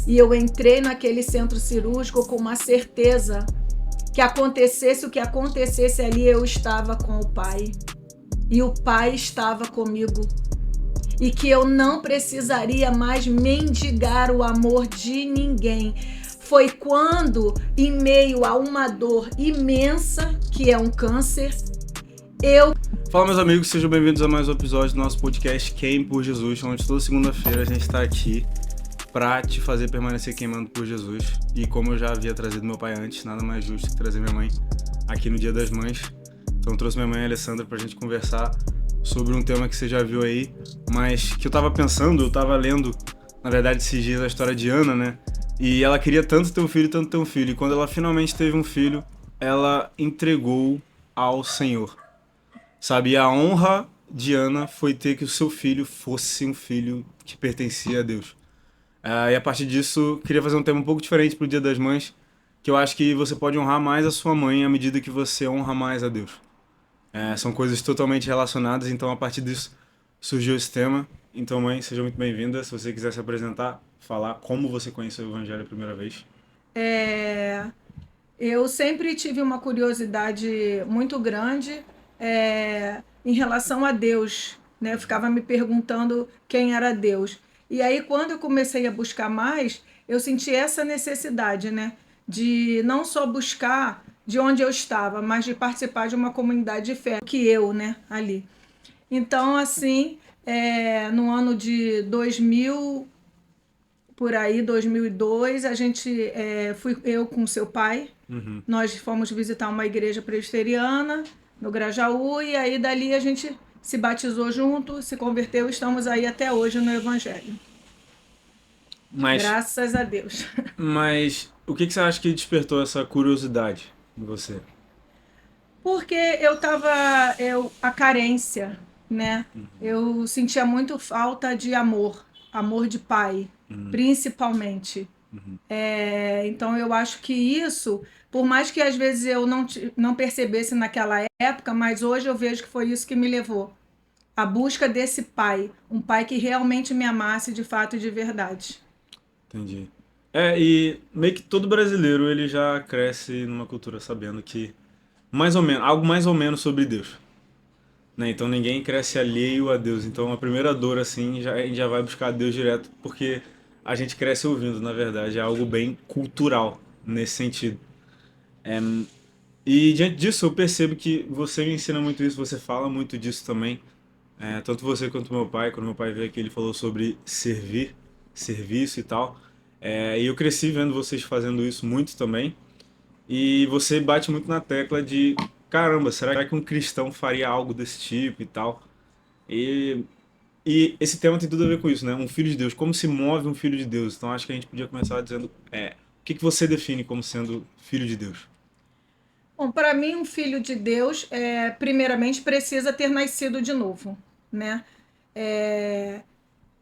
E eu entrei naquele centro cirúrgico com uma certeza que acontecesse o que acontecesse ali, eu estava com o Pai. E o Pai estava comigo. E que eu não precisaria mais mendigar o amor de ninguém. Foi quando, em meio a uma dor imensa, que é um câncer, eu... Fala, meus amigos, sejam bem-vindos a mais um episódio do nosso podcast Queime por Jesus, onde toda segunda-feira a gente está aqui para te fazer permanecer queimando por Jesus. E como eu já havia trazido meu pai antes, nada mais justo que trazer minha mãe aqui no Dia das Mães. Então eu trouxe minha mãe, a Alessandra, pra gente conversar sobre um tema que você já viu aí, mas que eu tava lendo, na verdade, esses dias a história de Ana, né? E ela queria tanto ter um filho, tanto ter um filho. E quando ela finalmente teve um filho, ela entregou ao Senhor. Sabe, e a honra de Ana foi ter que o seu filho fosse um filho que pertencia a Deus. E a partir disso, queria fazer um tema um pouco diferente pro Dia das Mães, que eu acho que você pode honrar mais a sua mãe à medida que você honra mais a Deus. São coisas totalmente relacionadas, então a partir disso surgiu esse tema. Então, mãe, seja muito bem-vinda. Se você quiser se apresentar, falar como você conheceu o Evangelho a primeira vez. Eu sempre tive uma curiosidade muito grande em relação a Deus, né? Eu ficava me perguntando quem era Deus. E aí, quando eu comecei a buscar mais, eu senti essa necessidade, né? De não só buscar de onde eu estava, mas de participar de uma comunidade de fé, que eu, né, ali. Então, assim, no ano de 2000, por aí, 2002, a gente fui eu com seu pai. Nós fomos visitar uma igreja presbiteriana no Grajaú e aí dali a gente se batizou junto, se converteu e estamos aí até hoje no Evangelho. Mas, Graças a Deus. mas o que você acha que despertou essa curiosidade em você? Porque a carência, né? Eu sentia muito falta de amor, amor de pai, principalmente. Então eu acho que isso, por mais que às vezes eu não percebesse naquela época, mas hoje eu vejo que foi isso que me levou. A busca desse pai, um pai que realmente me amasse de fato e de verdade. Entendi. E meio que todo brasileiro ele já cresce numa cultura sabendo que mais ou menos, algo mais ou menos sobre Deus, né? Então ninguém cresce alheio a Deus. Então a primeira dor assim, a gente já vai buscar Deus direto porque a gente cresce ouvindo, na verdade, é algo bem cultural nesse sentido. E diante disso eu percebo que você me ensina muito isso, você fala muito disso também. Tanto você quanto meu pai, quando meu pai veio aqui, ele falou sobre servir, serviço e tal. E eu cresci vendo vocês fazendo isso muito também. E você bate muito na tecla de, caramba, será que um cristão faria algo desse tipo e tal? E, e esse tema tem tudo a ver com isso, né? Um filho de Deus, como se move um filho de Deus? Então acho que a gente podia começar dizendo, o que você define como sendo filho de Deus? Bom, para mim, um filho de Deus, primeiramente, precisa ter nascido de novo, né? É,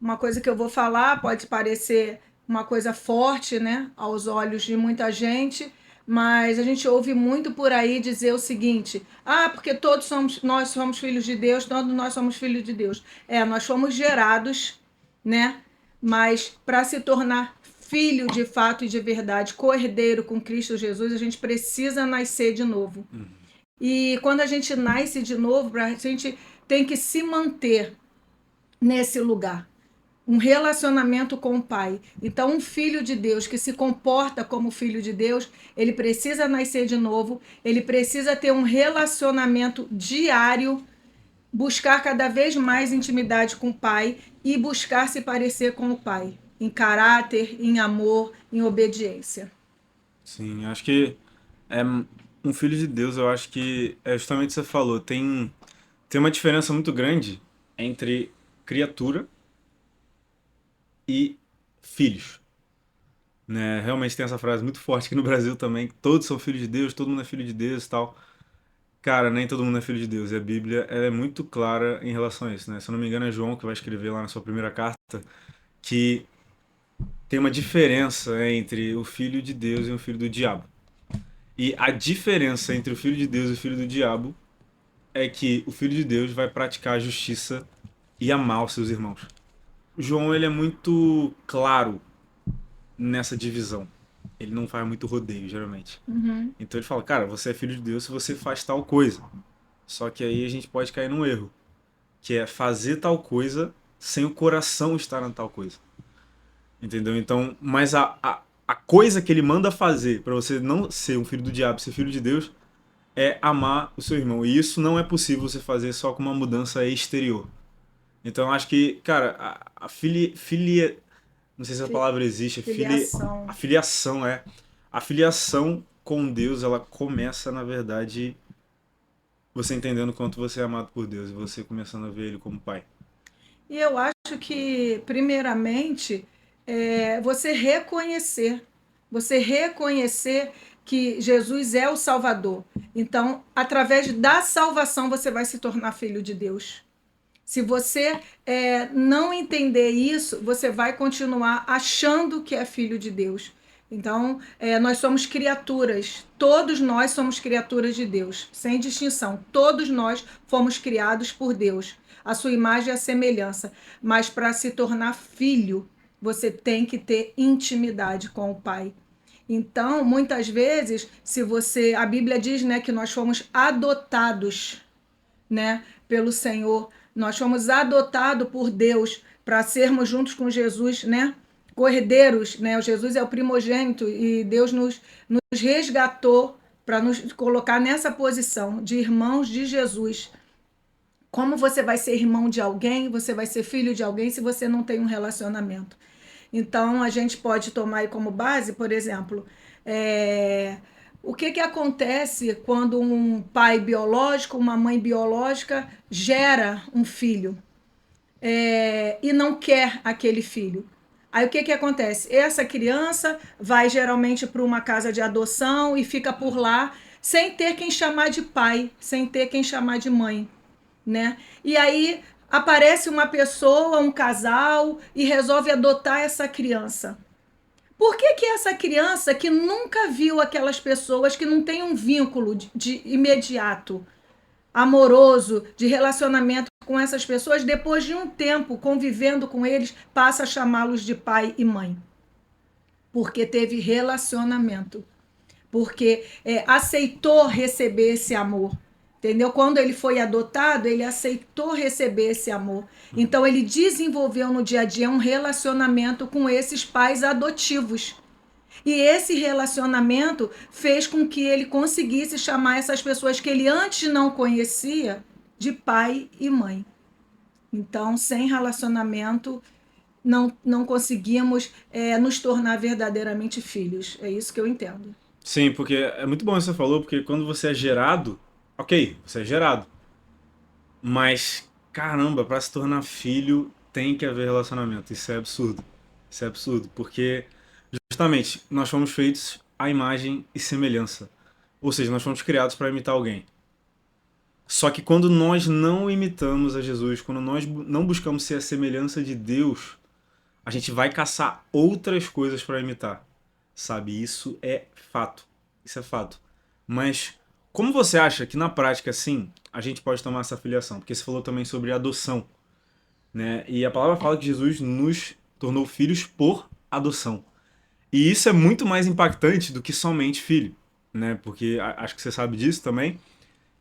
uma coisa que eu vou falar pode parecer uma coisa forte, né, aos olhos de muita gente, mas a gente ouve muito por aí dizer o seguinte: porque nós somos filhos de Deus, todos nós somos filhos de Deus. Nós fomos gerados, né? Mas para se tornar filho de fato e de verdade, co-herdeiro com Cristo Jesus, a gente precisa nascer de novo. E quando a gente nasce de novo, a gente tem que se manter nesse lugar, um relacionamento com o Pai. Então, um filho de Deus que se comporta como filho de Deus, ele precisa nascer de novo, ele precisa ter um relacionamento diário, buscar cada vez mais intimidade com o Pai e buscar se parecer com o Pai, em caráter, em amor, em obediência. Sim, acho que é um filho de Deus, eu acho que é justamente o que você falou, tem uma diferença muito grande entre criatura e filhos, né? Realmente tem essa frase muito forte aqui no Brasil também, que todos são filhos de Deus, todo mundo é filho de Deus e tal. Cara, nem todo mundo é filho de Deus, e a Bíblia ela é muito clara em relação a isso, né? Se eu não me engano é João que vai escrever lá na sua primeira carta que tem uma diferença entre o filho de Deus e o filho do diabo. E a diferença entre o filho de Deus e o filho do diabo é que o filho de Deus vai praticar a justiça e amar os seus irmãos. João ele é muito claro nessa divisão. Ele não faz muito rodeio, geralmente. Então ele fala, cara, você é filho de Deus se você faz tal coisa. Só que aí a gente pode cair num erro, que é fazer tal coisa sem o coração estar na tal coisa. Entendeu? Então, mas a coisa que ele manda fazer para você não ser um filho do diabo, ser filho de Deus, é amar o seu irmão. E isso não é possível você fazer só com uma mudança exterior. Então, eu acho que, cara, não sei se a palavra existe, Filiação. a filiação é. A filiação com Deus, ela começa, na verdade, você entendendo o quanto você é amado por Deus e você começando a ver Ele como Pai. E eu acho que, primeiramente, você reconhecer que Jesus é o Salvador. Então, através da salvação, você vai se tornar filho de Deus. Se você não entender isso, você vai continuar achando que é filho de Deus. Então, nós somos criaturas, todos nós somos criaturas de Deus, sem distinção. Todos nós fomos criados por Deus, a sua imagem e a semelhança. Mas para se tornar filho, você tem que ter intimidade com o Pai. Então, muitas vezes, a Bíblia diz, né, que nós fomos adotados, né, pelo Senhor. Nós fomos adotados por Deus para sermos juntos com Jesus, né? Cordeiros, né? O Jesus é o primogênito e Deus nos resgatou para nos colocar nessa posição de irmãos de Jesus. Como você vai ser irmão de alguém, você vai ser filho de alguém se você não tem um relacionamento? Então, a gente pode tomar aí como base, por exemplo, o que acontece quando um pai biológico, uma mãe biológica gera um filho e não quer aquele filho? Aí o que acontece? Essa criança vai geralmente para uma casa de adoção e fica por lá sem ter quem chamar de pai, sem ter quem chamar de mãe, né? E aí aparece uma pessoa, um casal, e resolve adotar essa criança. Por que essa criança que nunca viu aquelas pessoas, que não tem um vínculo de imediato, amoroso, de relacionamento com essas pessoas, depois de um tempo convivendo com eles, passa a chamá-los de pai e mãe? Porque teve relacionamento. Porque aceitou receber esse amor. Entendeu? Quando ele foi adotado, ele aceitou receber esse amor. Então, ele desenvolveu no dia a dia um relacionamento com esses pais adotivos. E esse relacionamento fez com que ele conseguisse chamar essas pessoas que ele antes não conhecia de pai e mãe. Então, sem relacionamento, não conseguimos nos tornar verdadeiramente filhos. É isso que eu entendo. Sim, porque é muito bom isso que você falou, porque quando você é gerado, ok, você é gerado. Mas, caramba, pra se tornar filho tem que haver relacionamento. Isso é absurdo. Isso é absurdo, porque justamente nós fomos feitos à imagem e semelhança. Ou seja, nós fomos criados para imitar alguém. Só que quando nós não imitamos a Jesus, quando nós não buscamos ser a semelhança de Deus, a gente vai caçar outras coisas para imitar. Sabe? Isso é fato. Isso é fato. Mas como você acha que na prática, sim, a gente pode tomar essa filiação? Porque você falou também sobre adoção, né? E a palavra fala que Jesus nos tornou filhos por adoção. E isso é muito mais impactante do que somente filho, né? Porque acho que você sabe disso também,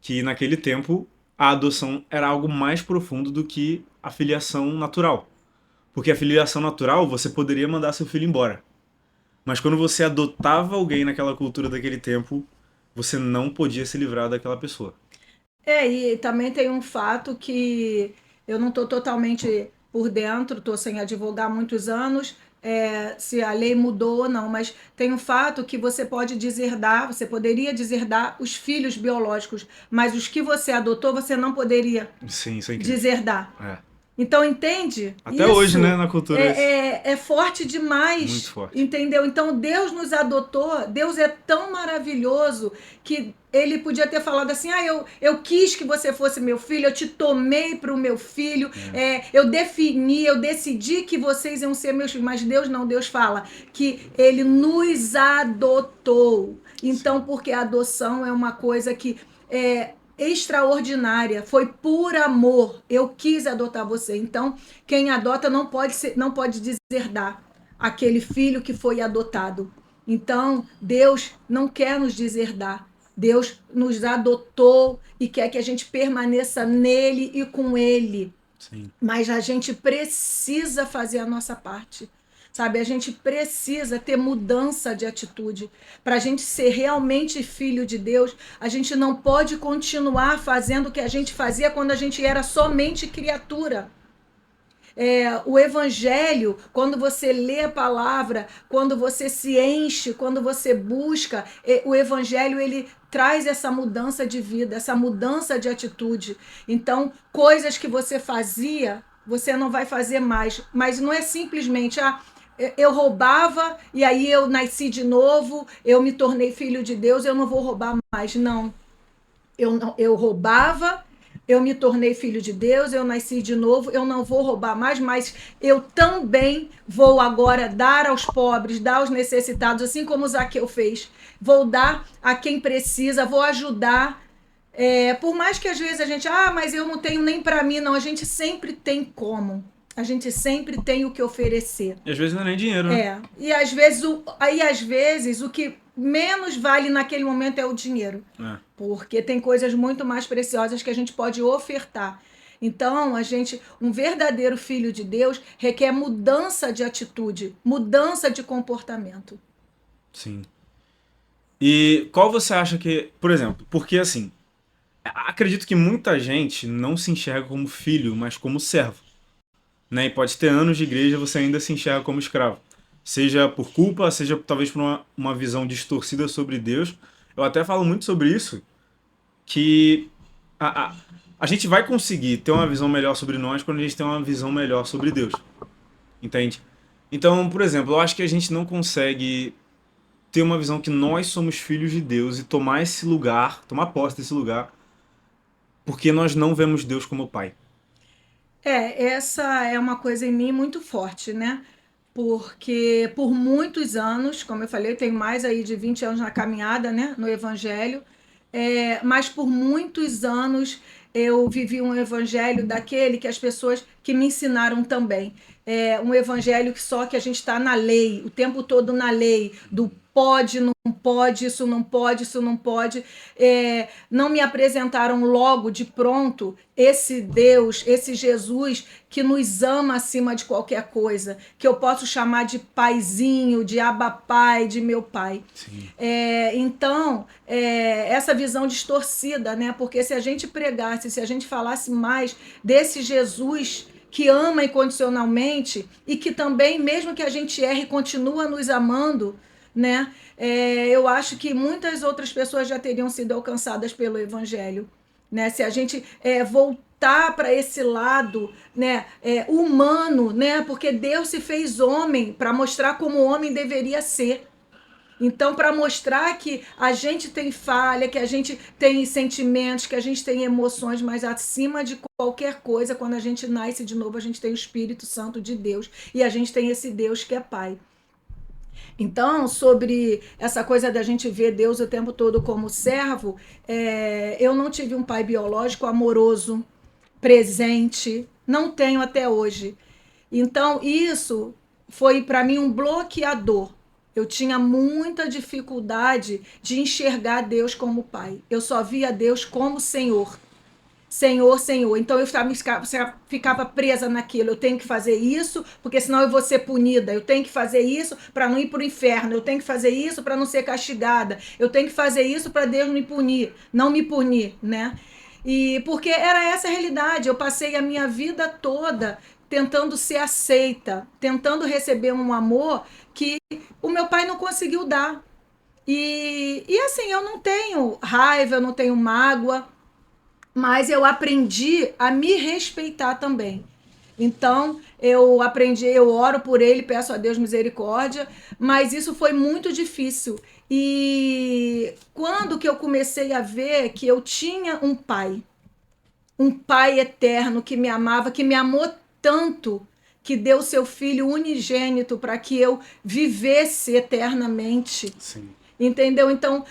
que naquele tempo a adoção era algo mais profundo do que a filiação natural. Porque a filiação natural, você poderia mandar seu filho embora. Mas quando você adotava alguém naquela cultura daquele tempo, você não podia se livrar daquela pessoa. E também tem um fato que eu não estou totalmente por dentro, estou sem advogar há muitos anos, se a lei mudou ou não, mas tem um fato que você pode deserdar, você poderia deserdar os filhos biológicos, mas os que você adotou, você não poderia Sim, isso é incrível. deserdar. É. Então, entende? Até hoje, né, na cultura. É forte demais. Muito forte. Entendeu? Então, Deus nos adotou. Deus é tão maravilhoso que ele podia ter falado assim: eu quis que você fosse meu filho, eu te tomei para o meu filho, eu defini, eu decidi que vocês iam ser meus filhos. Mas Deus não, Deus fala que ele nos adotou. Então, porque a adoção é uma coisa que extraordinária, foi por amor. Eu quis adotar você. Então, quem adota não pode deserdar. aquele filho que foi adotado. Então, Deus não quer nos deserdar. Deus nos adotou e quer que a gente permaneça nele e com ele. Sim. Mas a gente precisa fazer a nossa parte. Sabe, a gente precisa ter mudança de atitude. Para a gente ser realmente filho de Deus, a gente não pode continuar fazendo o que a gente fazia quando a gente era somente criatura. O evangelho, quando você lê a palavra, quando você se enche, quando você busca, o evangelho ele traz essa mudança de vida, essa mudança de atitude. Então, coisas que você fazia, você não vai fazer mais. Mas não é simplesmente, eu roubava e aí eu nasci de novo, eu me tornei filho de Deus, eu não vou roubar mais. Não. Eu roubava, eu me tornei filho de Deus, eu nasci de novo, eu não vou roubar mais, mas eu também vou agora dar aos pobres, dar aos necessitados, assim como o Zaqueu fez. Vou dar a quem precisa, vou ajudar. Por mais que às vezes a gente, mas eu não tenho nem para mim, não, a gente sempre tem como. A gente sempre tem o que oferecer. E às vezes não é nem dinheiro, né? E às vezes o que menos vale naquele momento é o dinheiro. Porque tem coisas muito mais preciosas que a gente pode ofertar. Então, um verdadeiro filho de Deus requer mudança de atitude, mudança de comportamento. Sim. E qual você acha que, por exemplo, porque assim, acredito que muita gente não se enxerga como filho, mas como servo. Né? E pode ter anos de igreja, você ainda se enxerga como escravo. Seja por culpa, seja talvez por uma visão distorcida sobre Deus. Eu até falo muito sobre isso, que a gente vai conseguir ter uma visão melhor sobre nós quando a gente tem uma visão melhor sobre Deus. Entende? Então, por exemplo, eu acho que a gente não consegue ter uma visão que nós somos filhos de Deus e tomar esse lugar, tomar posse desse lugar, porque nós não vemos Deus como Pai. Essa é uma coisa em mim muito forte, né? Porque por muitos anos, como eu falei, eu tenho mais aí de 20 anos na caminhada, né, no Evangelho, mas por muitos anos eu vivi um Evangelho daquele que as pessoas que me ensinaram também. Um Evangelho que a gente está na lei, o tempo todo na lei, do pode, não pode, isso não pode, isso não pode. Não me apresentaram logo de pronto esse Deus, esse Jesus que nos ama acima de qualquer coisa, que eu posso chamar de paizinho, de Abba Pai, de meu pai. Então, essa visão distorcida, né? Porque se a gente pregasse, se a gente falasse mais desse Jesus que ama incondicionalmente e que também, mesmo que a gente erre, continua nos amando, né? Eu acho que muitas outras pessoas já teriam sido alcançadas pelo Evangelho, né? Se a gente voltar para esse lado, né, humano, né? Porque Deus se fez homem para mostrar como o homem deveria ser. Então, para mostrar que a gente tem falha, que a gente tem sentimentos, que a gente tem emoções, mas acima de qualquer coisa, quando a gente nasce de novo, a gente tem o Espírito Santo de Deus e a gente tem esse Deus que é Pai. Então, sobre essa coisa da gente ver Deus o tempo todo como servo, eu não tive um pai biológico amoroso, presente, não tenho até hoje. Então, isso foi para mim um bloqueador. Eu tinha muita dificuldade de enxergar Deus como pai. Eu só via Deus como Senhor. Senhor, Senhor. Então eu ficava presa naquilo. Eu tenho que fazer isso, porque senão eu vou ser punida. Eu tenho que fazer isso para não ir para o inferno. Eu tenho que fazer isso para não ser castigada. Eu tenho que fazer isso para Deus me punir, não me punir, né? E porque era essa a realidade. Eu passei a minha vida toda tentando ser aceita, tentando receber um amor que o meu pai não conseguiu dar. E assim, eu não tenho raiva, eu não tenho mágoa, mas eu aprendi a me respeitar também. Então, eu aprendi, eu oro por ele, peço a Deus misericórdia, mas isso foi muito difícil. E quando que eu comecei a ver que eu tinha um pai eterno que me amava, que me amou tanto, que deu seu filho unigênito para que eu vivesse eternamente. Sim. Entendeu? Então,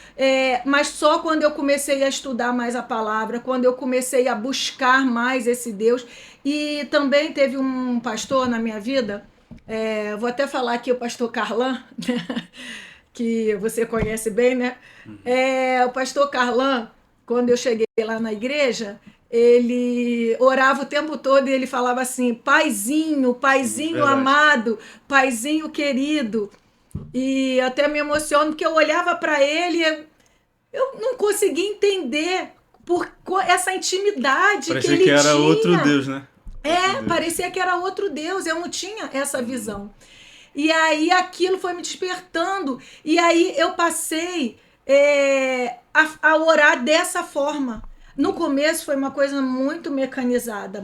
mas só quando eu comecei a estudar mais a palavra, quando eu comecei a buscar mais esse Deus. E também teve um pastor na minha vida, Eu vou até falar aqui o pastor Carlan, né, que você conhece bem, né? O pastor Carlan, quando eu cheguei lá na igreja, ele orava o tempo todo e ele falava assim: Paizinho, Sim, Paizinho verdade. amado, Paizinho querido. E até me emociono porque eu olhava para ele, eu não conseguia entender essa intimidade que Parecia que ele era outro tinha. Deus, né? Outro Deus. Parecia que era outro Deus, eu não tinha essa visão. E aí aquilo foi me despertando. E aí eu passei a orar dessa forma. No começo foi uma coisa muito mecanizada.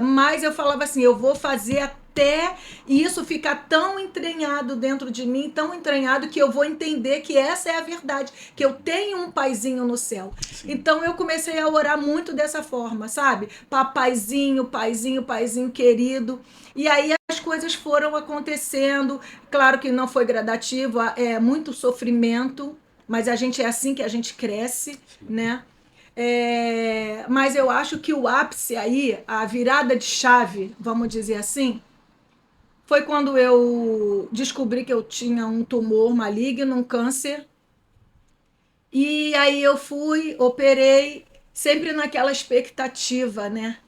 Mas eu falava assim: eu vou fazer até isso ficar tão entranhado dentro de mim, tão entranhado, que eu vou entender que essa é a verdade, que eu tenho um paizinho no céu. Sim. Então eu comecei a orar muito dessa forma, sabe? Papaizinho, paizinho, paizinho querido. E aí as coisas foram acontecendo. Claro que não foi gradativo, é muito sofrimento, mas a gente é assim que a gente cresce, né? Mas eu acho que o ápice aí, a virada de chave, vamos dizer assim, foi quando eu descobri que eu tinha um tumor maligno, um câncer. E aí eu fui, operei, sempre naquela expectativa, né?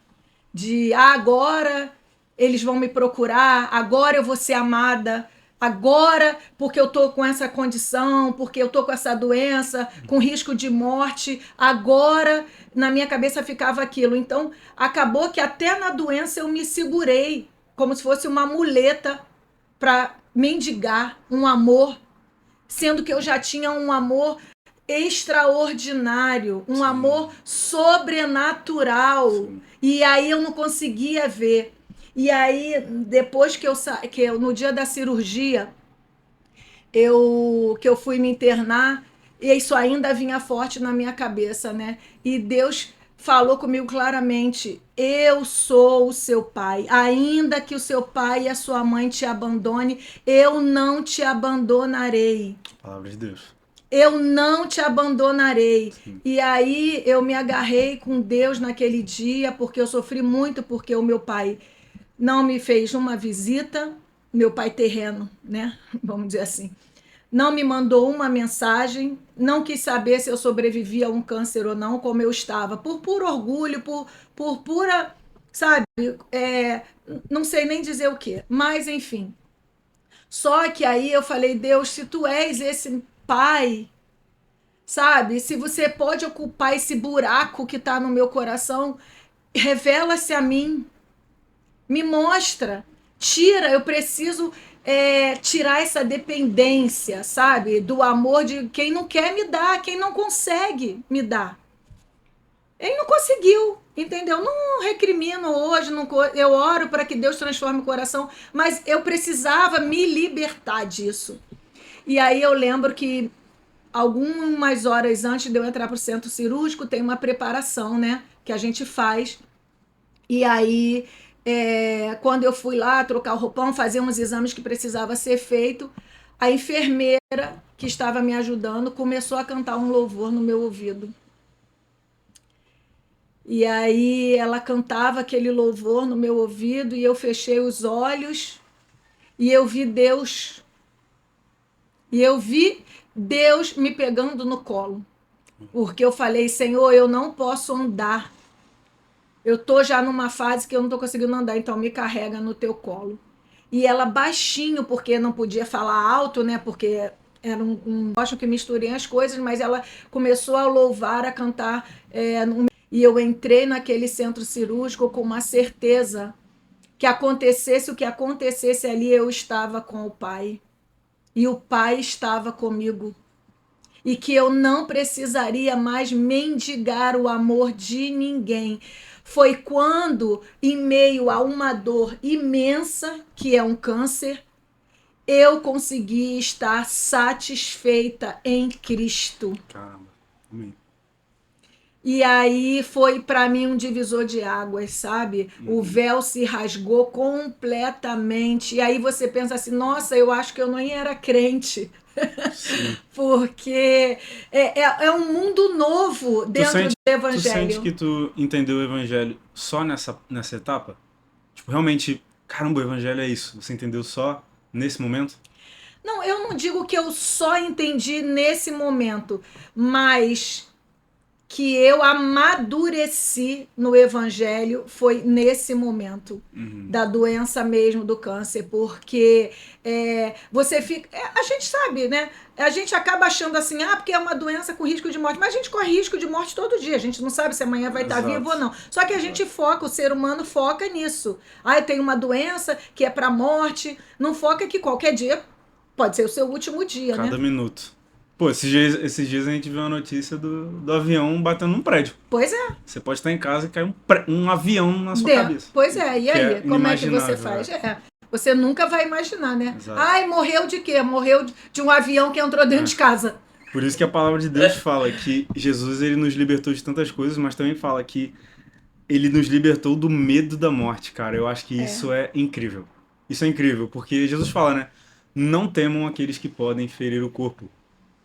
De agora eles vão me procurar, agora eu vou ser amada, agora porque eu tô com essa condição, porque eu tô com essa doença, com risco de morte, agora na minha cabeça ficava aquilo. Então acabou que até na doença eu me segurei, como se fosse uma muleta para mendigar um amor, sendo que eu já tinha um amor extraordinário, um Sim. amor sobrenatural. Sim. E aí eu não conseguia ver. E aí, depois que eu no dia da cirurgia, que eu fui me internar, e isso ainda vinha forte na minha cabeça, né? E Deus falou comigo claramente: eu sou o seu pai. Ainda que o seu pai e a sua mãe te abandone, eu não te abandonarei. Palavra de Deus. Eu não te abandonarei. Sim. E aí eu me agarrei com Deus naquele dia, porque eu sofri muito, porque o meu pai não me fez uma visita, meu pai terreno, né? Vamos dizer assim. Não me mandou uma mensagem, não quis saber se eu sobrevivia a um câncer ou não, como eu estava, por puro orgulho, por pura, sabe, não sei nem dizer o que, mas enfim. Só que aí eu falei: Deus, se tu és esse pai, sabe? Se você pode ocupar esse buraco que está no meu coração, revela-se a mim, me mostra, tira, eu preciso tirar essa dependência, sabe? Do amor de quem não quer me dar, quem não consegue me dar. Ele não conseguiu, entendeu? Não recrimino hoje, não, eu oro para que Deus transforme o coração, mas eu precisava me libertar disso. E aí eu lembro que algumas horas antes de eu entrar para o centro cirúrgico, tem uma preparação, né? Que a gente faz. E aí, quando eu fui lá trocar o roupão, fazer uns exames que precisava ser feito, a enfermeira que estava me ajudando começou a cantar um louvor no meu ouvido. E aí ela cantava aquele louvor no meu ouvido e eu fechei os olhos e eu vi Deus. E eu vi Deus me pegando no colo. Porque eu falei: Senhor, eu não posso andar. Eu tô já numa fase que eu não tô conseguindo andar, então me carrega no teu colo. E ela baixinho, porque não podia falar alto, né? Porque era acho que misturei as coisas, mas ela começou a louvar, a cantar. E eu entrei naquele centro cirúrgico com uma certeza que acontecesse o que acontecesse ali, eu estava com o Pai. E o Pai estava comigo. E que eu não precisaria mais mendigar o amor de ninguém. Foi quando, em meio a uma dor imensa, que é um câncer, eu consegui estar satisfeita em Cristo. Caramba. Amém. E aí foi para mim um divisor de águas, sabe? O véu se rasgou completamente. E aí você pensa assim: nossa, eu acho que eu nem era crente. Sim. Porque é um mundo novo dentro do Tu sente evangelho. que tu entendeu o evangelho só nessa etapa? Tipo, realmente caramba, o evangelho é isso. Você entendeu só nesse momento? Não, eu não digo que eu só entendi nesse momento, mas que eu amadureci no evangelho foi nesse momento Uhum. da doença mesmo do câncer, porque você fica, a gente sabe, né? A gente acaba achando assim, porque é uma doença com risco de morte, mas a gente corre risco de morte todo dia, a gente não sabe se amanhã vai estar vivo ou Exato. não. Só que a gente Exato. foca, o ser humano foca nisso. Aí tem uma doença que é para morte, não foca que qualquer dia pode ser o seu último dia, Cada né? minuto. Pô, esses dias a gente viu a notícia do avião batendo num prédio. Pois é. Você pode estar em casa e cair um avião na sua cabeça. Pois é, e Que é aí? Como é que você inimaginável. faz? Você nunca vai imaginar, né? Exato. Ai, morreu de quê? Morreu de um avião que entrou dentro É. de casa. Por isso que a palavra de Deus fala que Jesus ele nos libertou de tantas coisas, mas também fala que ele nos libertou do medo da morte, cara. Eu acho que É, isso é incrível. Isso é incrível, porque Jesus fala, né? Não temam aqueles que podem ferir o corpo.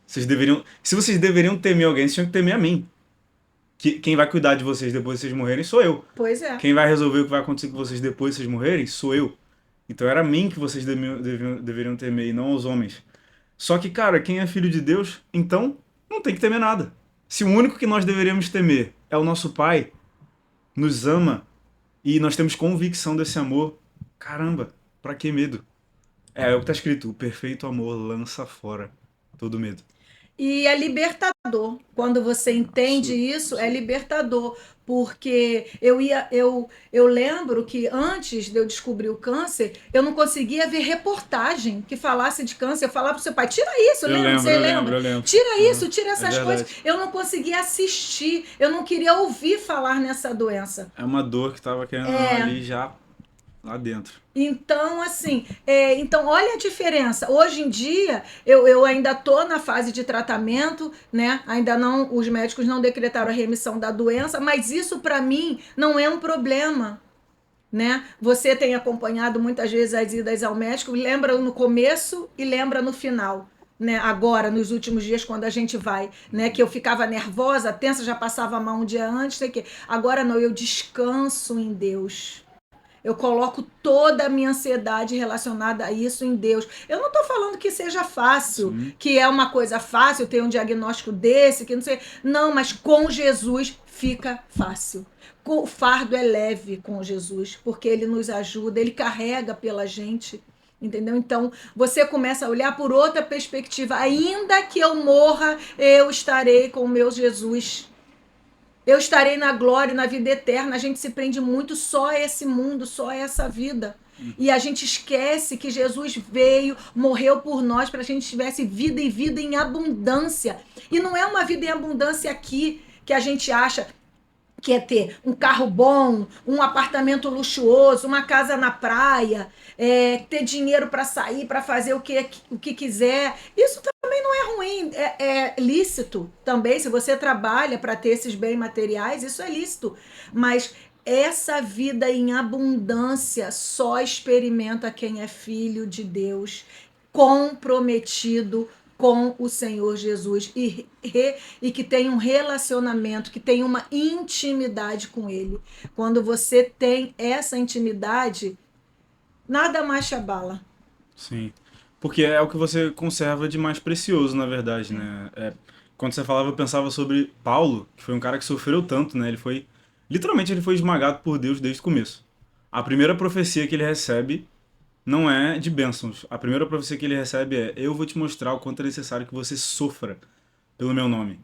Se vocês deveriam temer alguém, vocês tinham que temer a mim. Quem vai cuidar de vocês depois de vocês morrerem sou eu. pois é. Quem vai resolver o que vai acontecer com vocês depois de vocês morrerem sou eu. Então era a mim que vocês deveriam temer e não aos homens. Só que, cara, quem é filho de Deus, então não tem que temer nada. Se o único que nós deveríamos temer é o nosso Pai, nos ama e nós temos convicção desse amor, caramba, pra que medo? É o que tá escrito: o perfeito amor lança fora todo medo. E é libertador. Quando você entende Absurdo, isso, é absurdo. libertador. Porque eu lembro que antes de eu descobrir o câncer, eu não conseguia ver reportagem que falasse de câncer. Eu falava pro seu pai, tira isso, Eu lembra? lembro, Você eu lembro, lembra? eu lembro. Tira Uhum. isso, tira É essas coisas. verdade. Eu não conseguia assistir, eu não queria ouvir falar nessa doença. É uma dor que tava querendo ou não É, ali já lá dentro. então, assim, então olha a diferença. Hoje em dia, eu ainda estou na fase de tratamento, né? Ainda não, os médicos não decretaram a remissão da doença, mas isso para mim não é um problema, né? Você tem acompanhado muitas vezes as idas ao médico, lembra no começo e lembra no final. Né, agora, nos últimos dias, quando a gente vai, né, que eu ficava nervosa, tensa, já passava mal um dia antes, sei que. Agora não, eu descanso em Deus. Eu coloco toda a minha ansiedade relacionada a isso em Deus. Eu não estou falando que seja fácil, Sim. que é uma coisa fácil ter um diagnóstico desse, que não sei. Não, mas com Jesus fica fácil. O fardo é leve com Jesus, porque ele nos ajuda, ele carrega pela gente. Entendeu? Então você começa a olhar por outra perspectiva. Ainda que eu morra, eu estarei com o meu Jesus. Eu estarei na glória, na vida eterna. A gente se prende muito só a esse mundo, só a essa vida. E a gente esquece que Jesus veio, morreu por nós para a gente tivesse vida e vida em abundância. E não é uma vida em abundância aqui que a gente acha que é ter um carro bom, um apartamento luxuoso, uma casa na praia, ter dinheiro para sair, para fazer o que quiser. Isso também não é ruim, é lícito também. Se você trabalha para ter esses bens materiais, isso é lícito. Mas essa vida em abundância só experimenta quem é filho de Deus, comprometido com o Senhor Jesus e que tem um relacionamento, que tem uma intimidade com Ele. Quando você tem essa intimidade, nada mais te abala. Sim. Porque é o que você conserva de mais precioso, na verdade, né? Quando você falava, eu pensava sobre Paulo, que foi um cara que sofreu tanto, né? Literalmente, ele foi esmagado por Deus desde o começo. A primeira profecia que ele recebe não é de bênçãos. A primeira profecia que ele recebe é: eu vou te mostrar o quanto é necessário que você sofra pelo meu nome.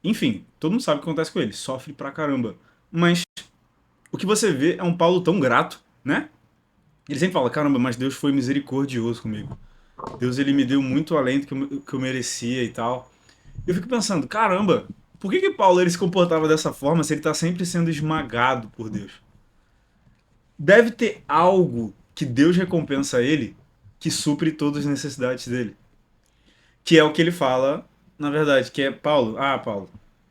Enfim, todo mundo sabe o que acontece com ele. Sofre pra caramba. Mas o que você vê é um Paulo tão grato, né? Ele sempre fala: caramba, mas Deus foi misericordioso comigo. Deus, ele me deu muito além do que eu merecia e tal. Eu fico pensando: caramba, por que Paulo ele se comportava dessa forma se ele tá sempre sendo esmagado por Deus? Deve ter algo que Deus recompensa ele que supre todas as necessidades dele. Que é o que ele fala, na verdade, que é: Paulo,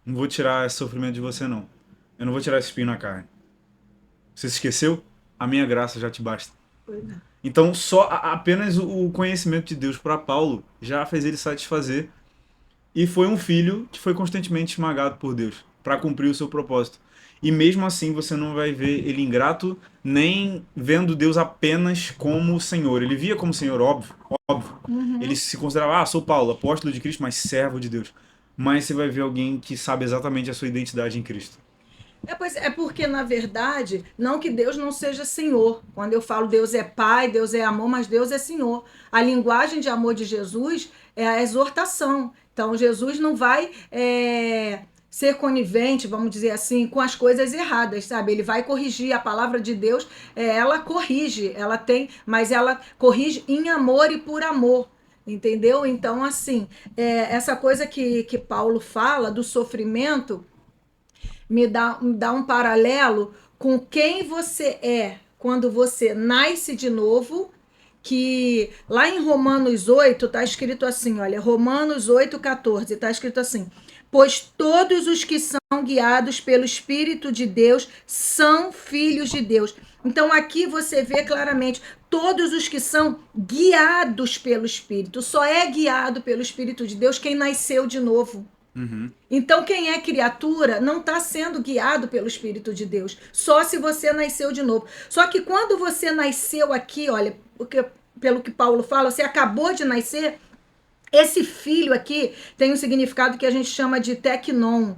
não vou tirar esse sofrimento de você não. Eu não vou tirar esse espinho na carne. Você se esqueceu? A minha graça já te basta. Então, apenas o conhecimento de Deus para Paulo já fez ele satisfazer. E foi um filho que foi constantemente esmagado por Deus para cumprir o seu propósito. e mesmo assim você não vai ver ele ingrato, nem vendo Deus apenas como Senhor. Ele via como Senhor, óbvio, óbvio. Ele Uhum. se considerava, sou Paulo, apóstolo de Cristo, mas servo de Deus. Mas você vai ver alguém que sabe exatamente a sua identidade em Cristo. Pois é porque, na verdade, não que Deus não seja Senhor. Quando eu falo Deus é Pai, Deus é amor, mas Deus é Senhor. A linguagem de amor de Jesus é a exortação. Então, Jesus não vai ser conivente, vamos dizer assim, com as coisas erradas, sabe? Ele vai corrigir. A palavra de Deus, ela corrige, ela tem, mas ela corrige em amor e por amor. Entendeu? Então, assim, essa coisa que Paulo fala do sofrimento me dá um paralelo com quem você é quando você nasce de novo, que lá em Romanos 8 está escrito assim, olha, Romanos 8,14, está escrito assim, pois todos os que são guiados pelo Espírito de Deus são filhos de Deus. Então aqui você vê claramente, todos os que são guiados pelo Espírito, só é guiado pelo Espírito de Deus quem nasceu de novo. Uhum. Então, quem é criatura não está sendo guiado pelo Espírito de Deus, só se você nasceu de novo. Só que quando você nasceu aqui, olha, porque, pelo que Paulo fala, você acabou de nascer, esse filho aqui tem um significado que a gente chama de teknon.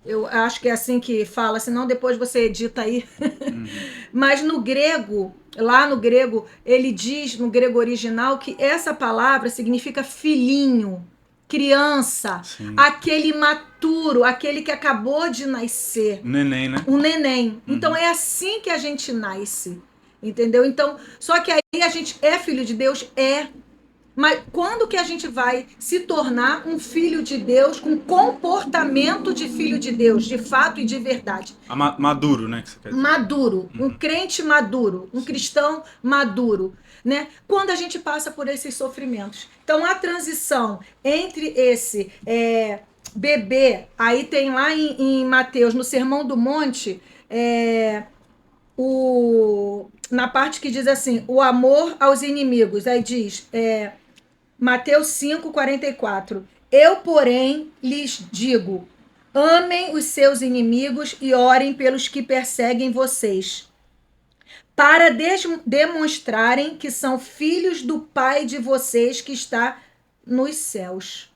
Eu acho que é assim que fala, senão depois você edita aí. Uhum. Mas no grego, lá no grego, ele diz, no grego original, que essa palavra significa filhinho, criança, Sim. aquele maturo, aquele que acabou de nascer, Um neném, né? um neném. Então Uhum. é assim que a gente nasce, entendeu? Então, só que aí a gente é filho de Deus? É. Mas quando que a gente vai se tornar um filho de Deus com comportamento de filho de Deus, de fato e de verdade? Maduro, né? Que você quer dizer. Maduro, um Uhum. crente maduro, um Sim. cristão maduro, né? Quando a gente passa por esses sofrimentos. Então, a transição entre esse bebê, aí tem lá em Mateus, no Sermão do Monte, na parte que diz assim, o amor aos inimigos, aí diz, Mateus 5,44. Eu, porém, lhes digo: amem os seus inimigos e orem pelos que perseguem vocês, para demonstrarem que são filhos do Pai de vocês que está nos céus.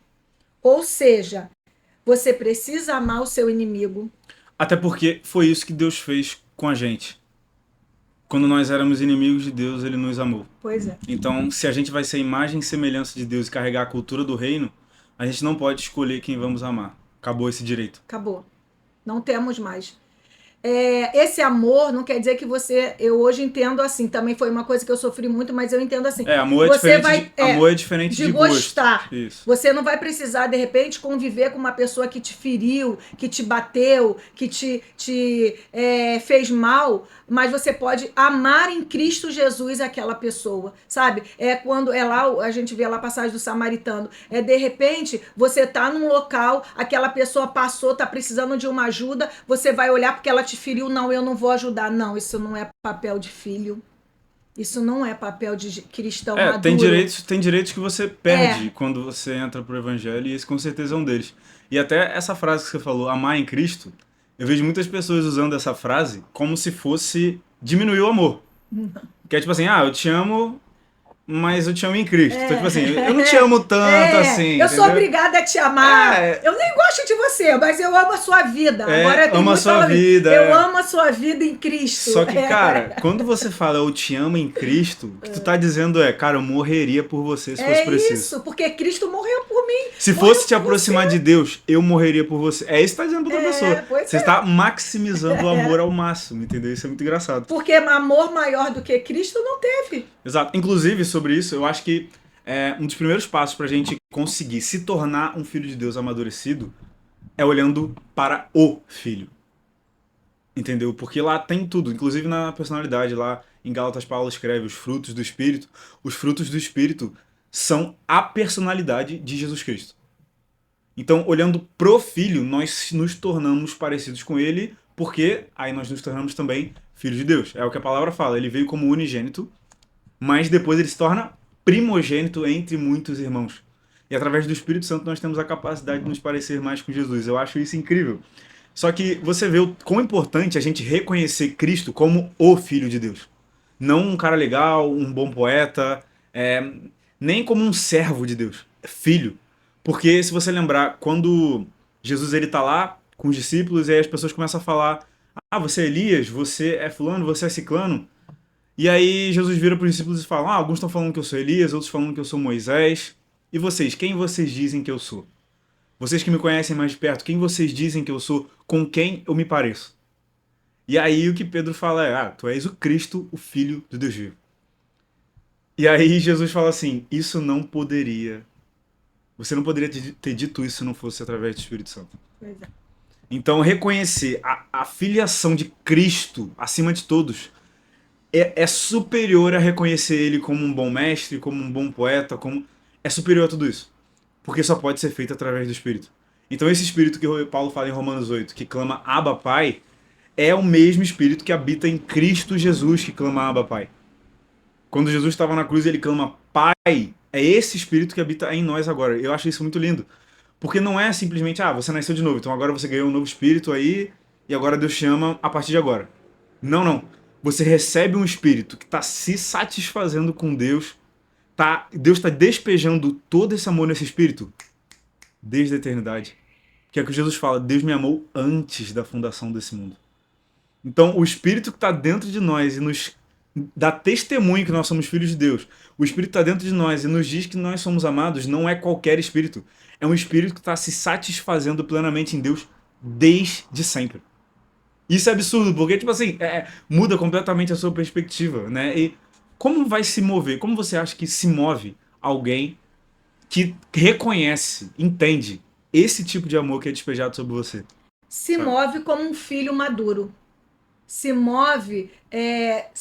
Ou seja, você precisa amar o seu inimigo. Até porque foi isso que Deus fez com a gente. Quando nós éramos inimigos de Deus, ele nos amou. Pois é. Então, se a gente vai ser imagem e semelhança de Deus e carregar a cultura do reino, a gente não pode escolher quem vamos amar. Acabou esse direito. Acabou. Não temos mais. Esse amor não quer dizer que você. Eu hoje entendo assim, também foi uma coisa que eu sofri muito, mas eu entendo assim. Amor é Você diferente, vai, amor é diferente de de gostar. gosto. Isso. Você não vai precisar, de repente, conviver com uma pessoa que te feriu, que te bateu, que te fez mal, mas você pode amar em Cristo Jesus aquela pessoa, sabe? Quando lá, a gente vê lá a passagem do samaritano. De repente, você tá num local, aquela pessoa passou, tá precisando de uma ajuda, você vai olhar porque ela te feriu, não, eu não vou ajudar. Não, isso não é papel de filho. Isso não é papel de cristão maduro. Tem direitos que você perde quando você entra pro evangelho, e esse com certeza é um deles. E até essa frase que você falou, amar em Cristo, eu vejo muitas pessoas usando essa frase como se fosse diminuir o amor. Que é tipo assim, eu te amo, mas eu te amo em Cristo. Então, tipo assim, eu não te amo tanto assim. Eu sou entendeu? obrigada a te amar. Eu nem gosto de você, mas eu amo a sua vida. Agora tem amo a muito sua falando, vida. eu amo a sua vida em Cristo. Só que, cara, quando você fala eu te amo em Cristo, o que tu tá dizendo cara, eu morreria por você se fosse preciso. Isso, porque Cristo morreu por mim. Se fosse te aproximar de Deus, eu morreria por você. É isso que tá dizendo pra outra pessoa. Você está maximizando o amor ao máximo, entendeu? Isso é muito engraçado. Porque amor maior do que Cristo não teve. Exato. Inclusive, sobre isso, eu acho que um dos primeiros passos pra gente conseguir se tornar um filho de Deus amadurecido é olhando para o filho. Entendeu? Porque lá tem tudo, inclusive na personalidade. Lá em Gálatas, Paulo escreve os frutos do Espírito. Os frutos do Espírito são a personalidade de Jesus Cristo. Então, olhando pro Filho, nós nos tornamos parecidos com ele, porque aí nós nos tornamos também filhos de Deus. É o que a palavra fala. Ele veio como unigênito, mas depois ele se torna primogênito entre muitos irmãos. E através do Espírito Santo nós temos a capacidade de nos parecer mais com Jesus. Eu acho isso incrível. Só que você vê o quão importante a gente reconhecer Cristo como o Filho de Deus. Não um cara legal, um bom poeta, nem como um servo de Deus. É filho. Porque se você lembrar, quando Jesus ele tá lá com os discípulos e aí as pessoas começam a falar: Ah, você é Elias, você é fulano, você é ciclano. E aí Jesus vira para os discípulos e fala: Ah, alguns estão falando que eu sou Elias, outros falando que eu sou Moisés. E vocês, quem vocês dizem que eu sou? Vocês que me conhecem mais de perto, quem vocês dizem que eu sou? Com quem eu me pareço? E aí o que Pedro fala é: Ah, tu és o Cristo, o Filho do Deus vivo. E aí Jesus fala assim: Isso não poderia. Você não poderia ter dito isso se não fosse através do Espírito Santo. Pois é. Então reconhecer a filiação de Cristo acima de todos é superior a reconhecer ele como um bom mestre, como um bom poeta, é superior a tudo isso. Porque só pode ser feito através do Espírito. Então esse Espírito que Paulo fala em Romanos 8, que clama Abba Pai, é o mesmo Espírito que habita em Cristo Jesus, que clama Abba Pai. Quando Jesus estava na cruz, ele clama Pai. É esse Espírito que habita em nós agora. Eu acho isso muito lindo. Porque não é simplesmente, você nasceu de novo, então agora você ganhou um novo Espírito aí, e agora Deus te ama a partir de agora. Não, não. Você recebe um Espírito que está se satisfazendo com Deus. Deus está despejando todo esse amor nesse Espírito desde a eternidade. Que é o que Jesus fala: Deus me amou antes da fundação desse mundo. Então, o Espírito que está dentro de nós e nos dá testemunho que nós somos filhos de Deus, o Espírito está dentro de nós e nos diz que nós somos amados, não é qualquer Espírito. É um Espírito que está se satisfazendo plenamente em Deus desde sempre. Isso é absurdo, porque, tipo assim, muda completamente a sua perspectiva, né? E como vai se mover? Como você acha que se move alguém que reconhece, entende esse tipo de amor que é despejado sobre você? Se move como um filho maduro. Se move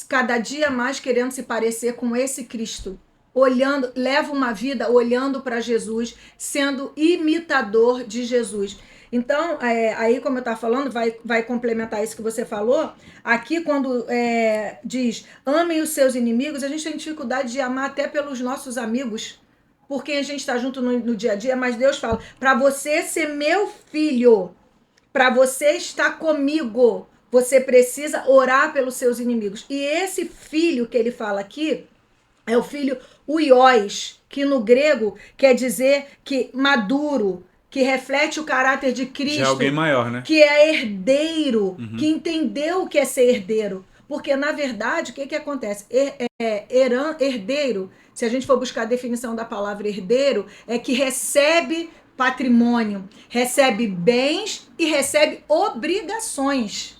cada dia mais querendo se parecer com esse Cristo. Olhando, leva uma vida olhando para Jesus, sendo imitador de Jesus. Então, aí como eu estava falando, vai complementar isso que você falou. Aqui quando diz, amem os seus inimigos, a gente tem dificuldade de amar até pelos nossos amigos, porque a gente está junto no dia a dia, mas Deus fala, para você ser meu filho, para você estar comigo, você precisa orar pelos seus inimigos. E esse filho que ele fala aqui é o filho uiós, que no grego quer dizer que maduro, que reflete o caráter de Cristo. Já é alguém maior, né? Que é herdeiro, que entendeu o que é ser herdeiro. Porque, na verdade, o que acontece? Herdeiro, se a gente for buscar a definição da palavra herdeiro, é que recebe patrimônio, recebe bens e recebe obrigações.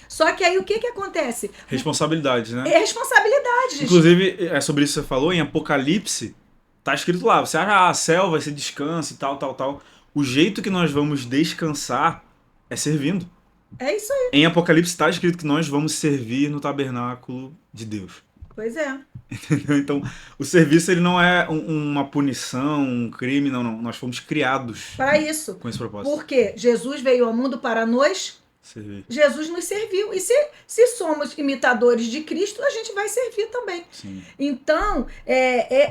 Só que aí o que acontece? Responsabilidades, né? Responsabilidades. Inclusive, é sobre isso que você falou, em Apocalipse, tá escrito lá, você acha, a céu vai ser descanso e tal, tal, tal. O jeito que nós vamos descansar é servindo. É isso aí. Em Apocalipse está escrito que nós vamos servir no tabernáculo de Deus. Pois é. Entendeu? Então, o serviço ele não é uma punição, um crime, não, não. Nós fomos criados para isso. Com esse propósito. Porque Jesus veio ao mundo para nos servir. Jesus nos serviu. E se somos imitadores de Cristo, a gente vai servir também. Sim. Então,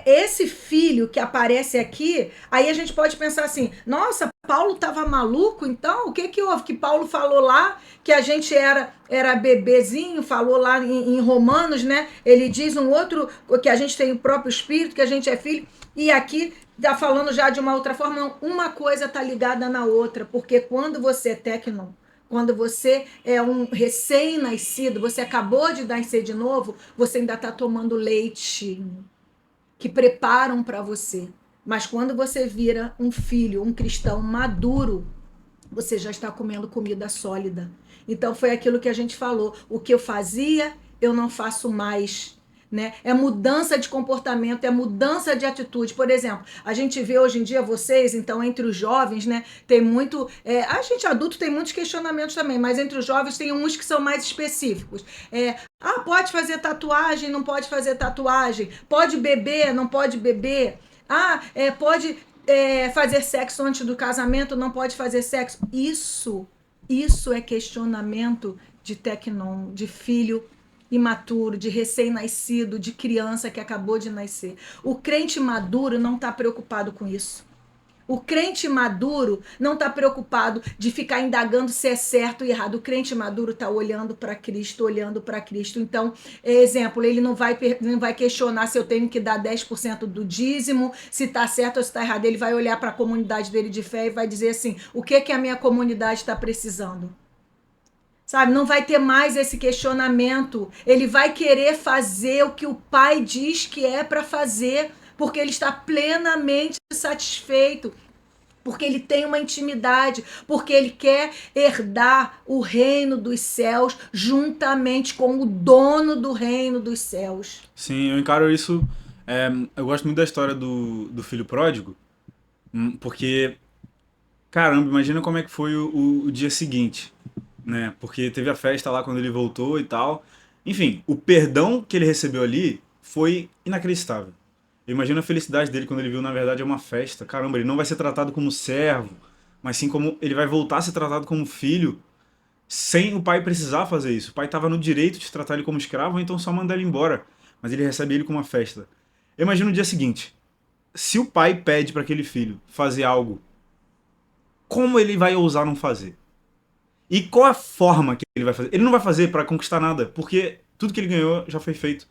esse filho que aparece aqui, aí a gente pode pensar assim, nossa, Paulo estava maluco, então o que houve? Que Paulo falou lá que a gente era bebezinho, falou lá em Romanos, né? Ele diz um outro, que a gente tem o próprio Espírito, que a gente é filho, e aqui está falando já de uma outra forma, uma coisa está ligada na outra, porque quando você é técnico, quando você é um recém-nascido, você acabou de nascer de novo, você ainda está tomando leite que preparam para você. Mas quando você vira um filho, um cristão maduro, você já está comendo comida sólida. Então foi aquilo que a gente falou. O que eu fazia, eu não faço mais. Né? É mudança de comportamento, é mudança de atitude. Por exemplo, a gente vê hoje em dia vocês, então, entre os jovens, né, tem muito. A gente adulto tem muitos questionamentos também, mas entre os jovens tem uns que são mais específicos. Pode fazer tatuagem, não pode fazer tatuagem. Pode beber, não pode beber. Pode fazer sexo antes do casamento, não pode fazer sexo. Isso é questionamento de tecnon, de filho imaturo, de recém-nascido, de criança que acabou de nascer. O crente maduro não está preocupado com isso. O crente maduro não está preocupado de ficar indagando se é certo e errado. O crente maduro está olhando para Cristo, olhando para Cristo. Então, exemplo, ele não vai questionar se eu tenho que dar 10% do dízimo, se está certo ou se está errado. Ele vai olhar para a comunidade dele de fé e vai dizer assim, o que a minha comunidade está precisando? Sabe, não vai ter mais esse questionamento. Ele vai querer fazer o que o pai diz que é para fazer, porque ele está plenamente satisfeito, porque ele tem uma intimidade, porque ele quer herdar o reino dos céus juntamente com o dono do reino dos céus. Sim, eu encaro isso. Eu gosto muito da história do filho pródigo, porque, caramba, imagina como é que foi o dia seguinte, né? Porque teve a festa lá quando ele voltou e tal. Enfim, o perdão que ele recebeu ali foi inacreditável. Eu imagino a felicidade dele quando ele viu, na verdade, é uma festa. Caramba, ele não vai ser tratado como servo, mas sim como ele vai voltar a ser tratado como filho, sem o pai precisar fazer isso. O pai estava no direito de tratar ele como escravo, então só mandar ele embora. Mas ele recebe ele como uma festa. Eu imagino o dia seguinte. Se o pai pede para aquele filho fazer algo, como ele vai ousar não fazer? E qual a forma que ele vai fazer? Ele não vai fazer para conquistar nada, porque tudo que ele ganhou já foi feito.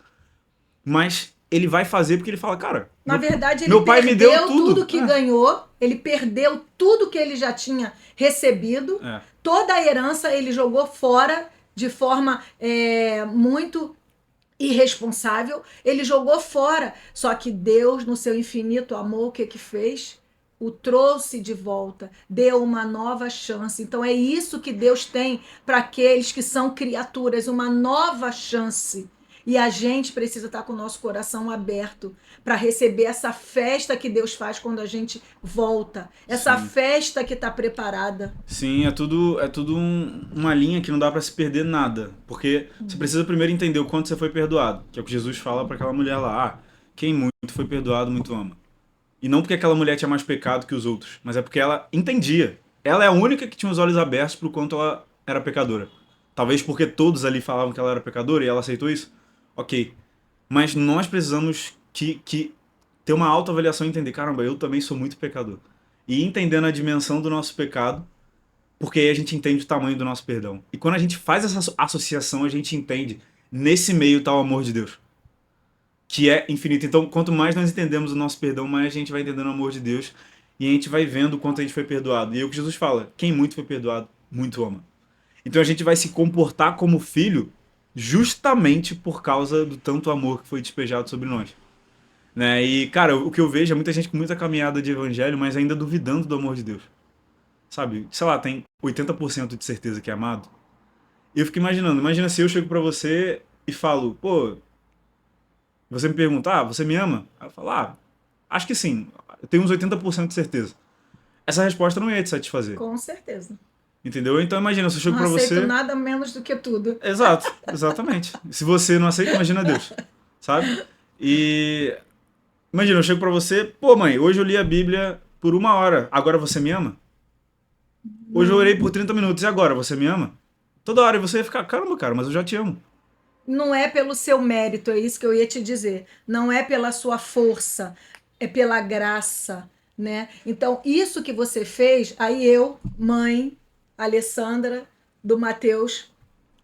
Mas ele vai fazer porque ele fala, cara, na verdade, ele meu pai me deu tudo que ganhou, ele perdeu tudo que ele já tinha recebido, toda a herança ele jogou fora de forma muito irresponsável, ele jogou fora. Só que Deus, no seu infinito amor, o que fez? O trouxe de volta, deu uma nova chance. Então é isso que Deus tem para aqueles que são criaturas, uma nova chance. E a gente precisa estar com o nosso coração aberto para receber essa festa que Deus faz quando a gente volta. Essa festa que está preparada. Sim, é tudo uma linha que não dá para se perder nada. Porque você precisa primeiro entender o quanto você foi perdoado. Que é o que Jesus fala para aquela mulher lá. Ah, quem muito foi perdoado, muito ama. E não porque aquela mulher tinha mais pecado que os outros, mas é porque ela entendia. Ela é a única que tinha os olhos abertos pro quanto ela era pecadora. Talvez porque todos ali falavam que ela era pecadora e ela aceitou isso. Ok. Mas nós precisamos que ter uma autoavaliação e entender, caramba, eu também sou muito pecador. E entendendo a dimensão do nosso pecado, porque aí a gente entende o tamanho do nosso perdão. E quando a gente faz essa associação, a gente entende, nesse meio tá o amor de Deus, que é infinito. Então, quanto mais nós entendemos o nosso perdão, mais a gente vai entendendo o amor de Deus e a gente vai vendo o quanto a gente foi perdoado. E é o que Jesus fala, quem muito foi perdoado, muito ama. Então a gente vai se comportar como filho justamente por causa do tanto amor que foi despejado sobre nós. Né? E, cara, o que eu vejo é muita gente com muita caminhada de evangelho, mas ainda duvidando do amor de Deus. Sabe? Sei lá, tem 80% de certeza que é amado. E eu fico imaginando, imagina se eu chego pra você e falo, pô, você me pergunta, ah, você me ama? Aí eu falo, ah, acho que sim, eu tenho uns 80% de certeza. Essa resposta não ia te satisfazer. Com certeza. Entendeu? Então imagina, se eu chego pra você... Não aceito nada menos do que tudo. Exato, exatamente. Se você não aceita, imagina Deus, sabe? E imagina, eu chego pra você, pô mãe, hoje eu li a Bíblia por 1 hora, agora você me ama? Hoje eu orei por 30 minutos, e agora você me ama? Toda hora, e você ia ficar, caramba, cara, mas eu já te amo. Não é pelo seu mérito, é isso que eu ia te dizer. Não é pela sua força, é pela graça, né? Então, isso que você fez, aí eu, mãe, Alessandra, do Mateus,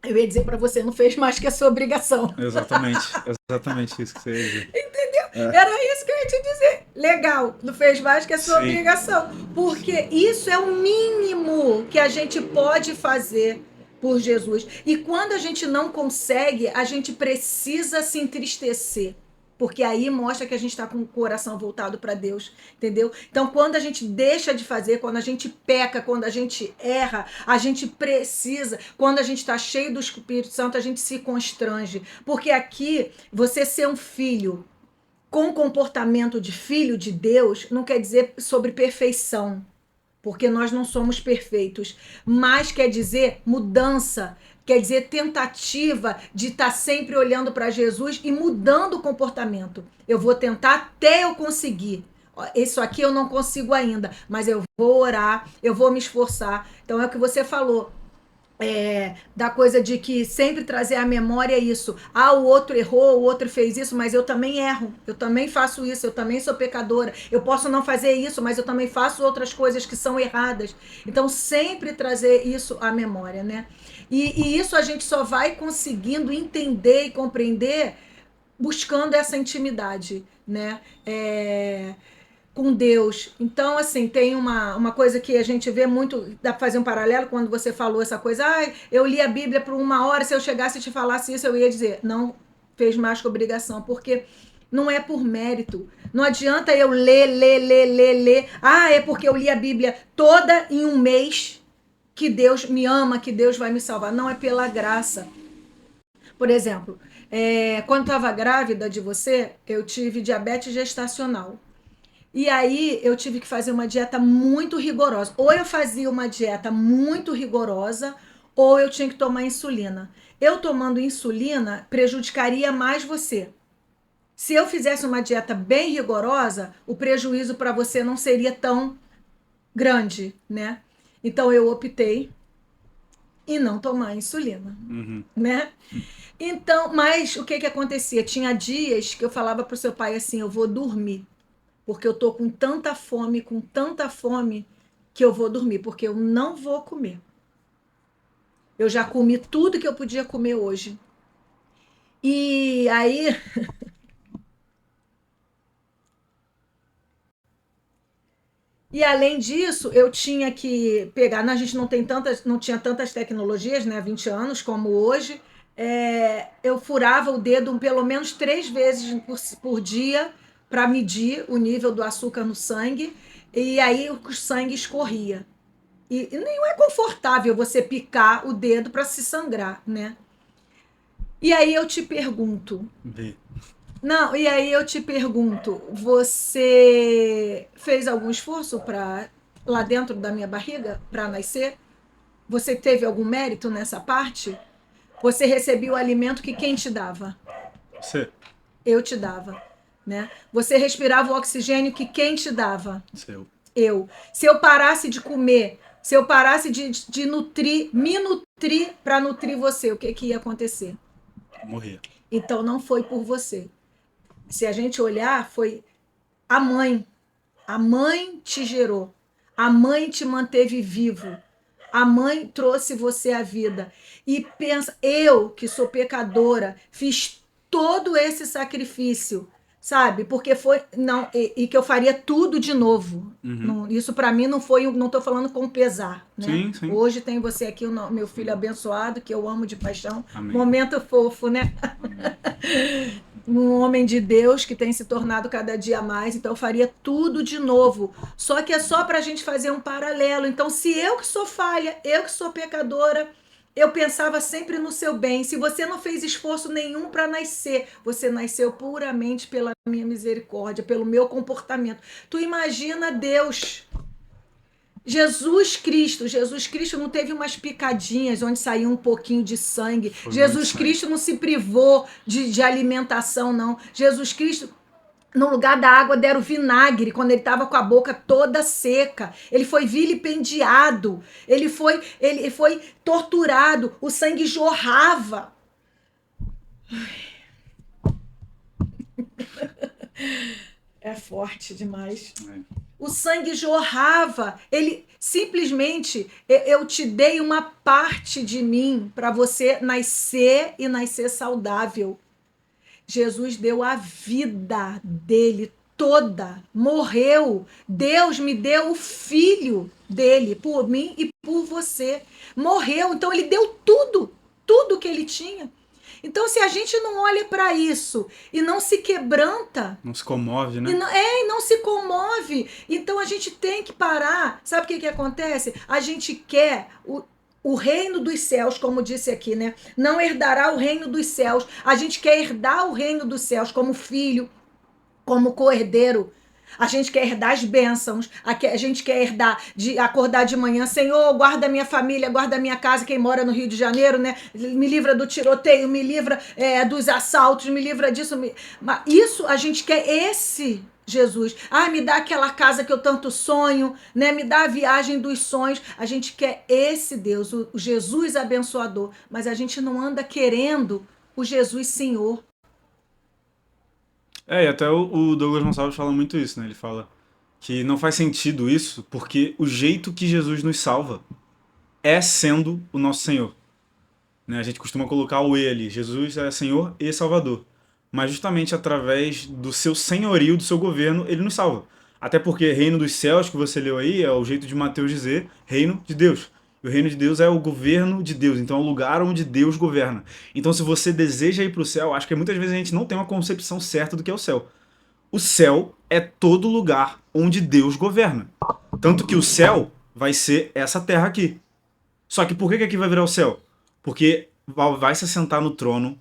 eu ia dizer para você, não fez mais que a sua obrigação. Exatamente isso que você ia dizer. Entendeu? Era isso que eu ia te dizer. Legal, não fez mais que a sua obrigação. Porque isso é o mínimo que a gente pode fazer por Jesus. E quando a gente não consegue, a gente precisa se entristecer. Porque aí mostra que a gente está com o coração voltado para Deus, entendeu? Então, quando a gente deixa de fazer, quando a gente peca, quando a gente erra, a gente precisa, quando a gente está cheio do Espírito Santo, a gente se constrange. Porque aqui, você ser um filho com comportamento de filho de Deus, não quer dizer sobre perfeição, porque nós não somos perfeitos, mas quer dizer mudança, quer dizer tentativa de estar sempre olhando para Jesus e mudando o comportamento. Eu vou tentar até eu conseguir. Isso aqui eu não consigo ainda, mas eu vou orar, eu vou me esforçar. Então é o que você falou. Da coisa de que sempre trazer à memória isso. Ah, o outro errou, o outro fez isso, mas eu também erro. Eu também faço isso, eu também sou pecadora. Eu posso não fazer isso, mas eu também faço outras coisas que são erradas. Então, sempre trazer isso à memória, né? E isso a gente só vai conseguindo entender e compreender buscando essa intimidade, né? Com Deus. Então, assim, tem uma coisa que a gente vê muito, dá para fazer um paralelo quando você falou essa coisa, eu li a Bíblia por 1 hora, se eu chegasse e te falasse isso, eu ia dizer, não fez mais que obrigação, porque não é por mérito. Não adianta eu ler. É porque eu li a Bíblia toda em um mês que Deus me ama, que Deus vai me salvar. Não, é pela graça. Por exemplo, quando estava grávida de você, eu tive diabetes gestacional. E aí eu tive que fazer uma dieta muito rigorosa. Ou eu fazia uma dieta muito rigorosa, ou eu tinha que tomar insulina. Eu tomando insulina prejudicaria mais você. Se eu fizesse uma dieta bem rigorosa, o prejuízo para você não seria tão grande, né? Então eu optei em não tomar insulina, né? Então, mas o que que acontecia? Tinha dias que eu falava pro seu pai assim, eu vou dormir. Porque eu tô com tanta fome, que eu vou dormir, porque eu não vou comer. Eu já comi tudo que eu podia comer hoje. E aí, e além disso, eu tinha que pegar, a gente não tinha tantas tecnologias, né, há 20 anos como hoje. Eu furava o dedo pelo menos 3 vezes por dia para medir o nível do açúcar no sangue, e aí o sangue escorria. E nem é confortável você picar o dedo para se sangrar, né? E aí eu te pergunto. Não, e aí eu te pergunto, você fez algum esforço para lá dentro da minha barriga para nascer? Você teve algum mérito nessa parte? Você recebia o alimento que quem te dava? Você. Eu te dava, né? Você respirava o oxigênio que quem te dava? Seu. Eu. Se eu parasse de comer, se eu parasse de me nutrir para nutrir você, o que ia acontecer? Morrer. Então não foi por você. Se a gente olhar, foi a mãe. A mãe te gerou. A mãe te manteve vivo. A mãe trouxe você à vida. E pensa, eu que sou pecadora, fiz todo esse sacrifício, sabe? Porque foi não e que eu faria tudo de novo. Não, isso para mim não foi, não tô falando com pesar, né? Sim. Hoje tem você aqui, meu filho abençoado, que eu amo de paixão. Amém. Momento fofo, né? Um homem de Deus que tem se tornado cada dia mais, então eu faria tudo de novo. Só que é só para a gente fazer um paralelo. Então, se eu que sou falha, eu que sou pecadora, eu pensava sempre no seu bem. Se você não fez esforço nenhum para nascer, você nasceu puramente pela minha misericórdia, pelo meu comportamento. Tu imagina Deus. Jesus Cristo não teve umas picadinhas onde saiu um pouquinho de sangue. Foi Jesus Cristo não se privou de alimentação, não. Jesus Cristo, no lugar da água, deram vinagre quando ele estava com a boca toda seca. Ele foi vilipendiado, ele foi torturado, o sangue jorrava. É forte demais. O sangue jorrava. Ele simplesmente, eu te dei uma parte de mim para você nascer e nascer saudável. Jesus deu a vida dele toda, morreu. Deus me deu o filho dele por mim e por você. Morreu, então ele deu tudo que ele tinha. Então, se a gente não olha para isso e não se quebranta... Não se comove, né? E não se comove. Então, a gente tem que parar. Sabe o que acontece? A gente quer o reino dos céus, como disse aqui, né? Não herdará o reino dos céus. A gente quer herdar o reino dos céus como filho, como co-herdeiro. A gente quer herdar as bênçãos, a gente quer herdar de acordar de manhã, Senhor, guarda a minha família, guarda a minha casa, quem mora no Rio de Janeiro, né? Me livra do tiroteio, me livra dos assaltos, me livra disso. Isso a gente quer Jesus. Ah, me dá aquela casa que eu tanto sonho, né? Me dá a viagem dos sonhos. A gente quer esse Deus, o Jesus abençoador, mas a gente não anda querendo o Jesus Senhor. E até o Douglas Gonçalves fala muito isso, né? Ele fala que não faz sentido isso, porque o jeito que Jesus nos salva é sendo o nosso Senhor. Né? A gente costuma colocar o E ali, Jesus é Senhor e Salvador. Mas justamente através do seu senhorio, do seu governo, ele nos salva. Até porque reino dos céus, que você leu aí, é o jeito de Mateus dizer reino de Deus. E o reino de Deus é o governo de Deus, então é o lugar onde Deus governa. Então se você deseja ir para o céu, acho que muitas vezes a gente não tem uma concepção certa do que é o céu. O céu é todo lugar onde Deus governa. Tanto que o céu vai ser essa terra aqui. Só que por que aqui vai virar o céu? Porque vai se assentar no trono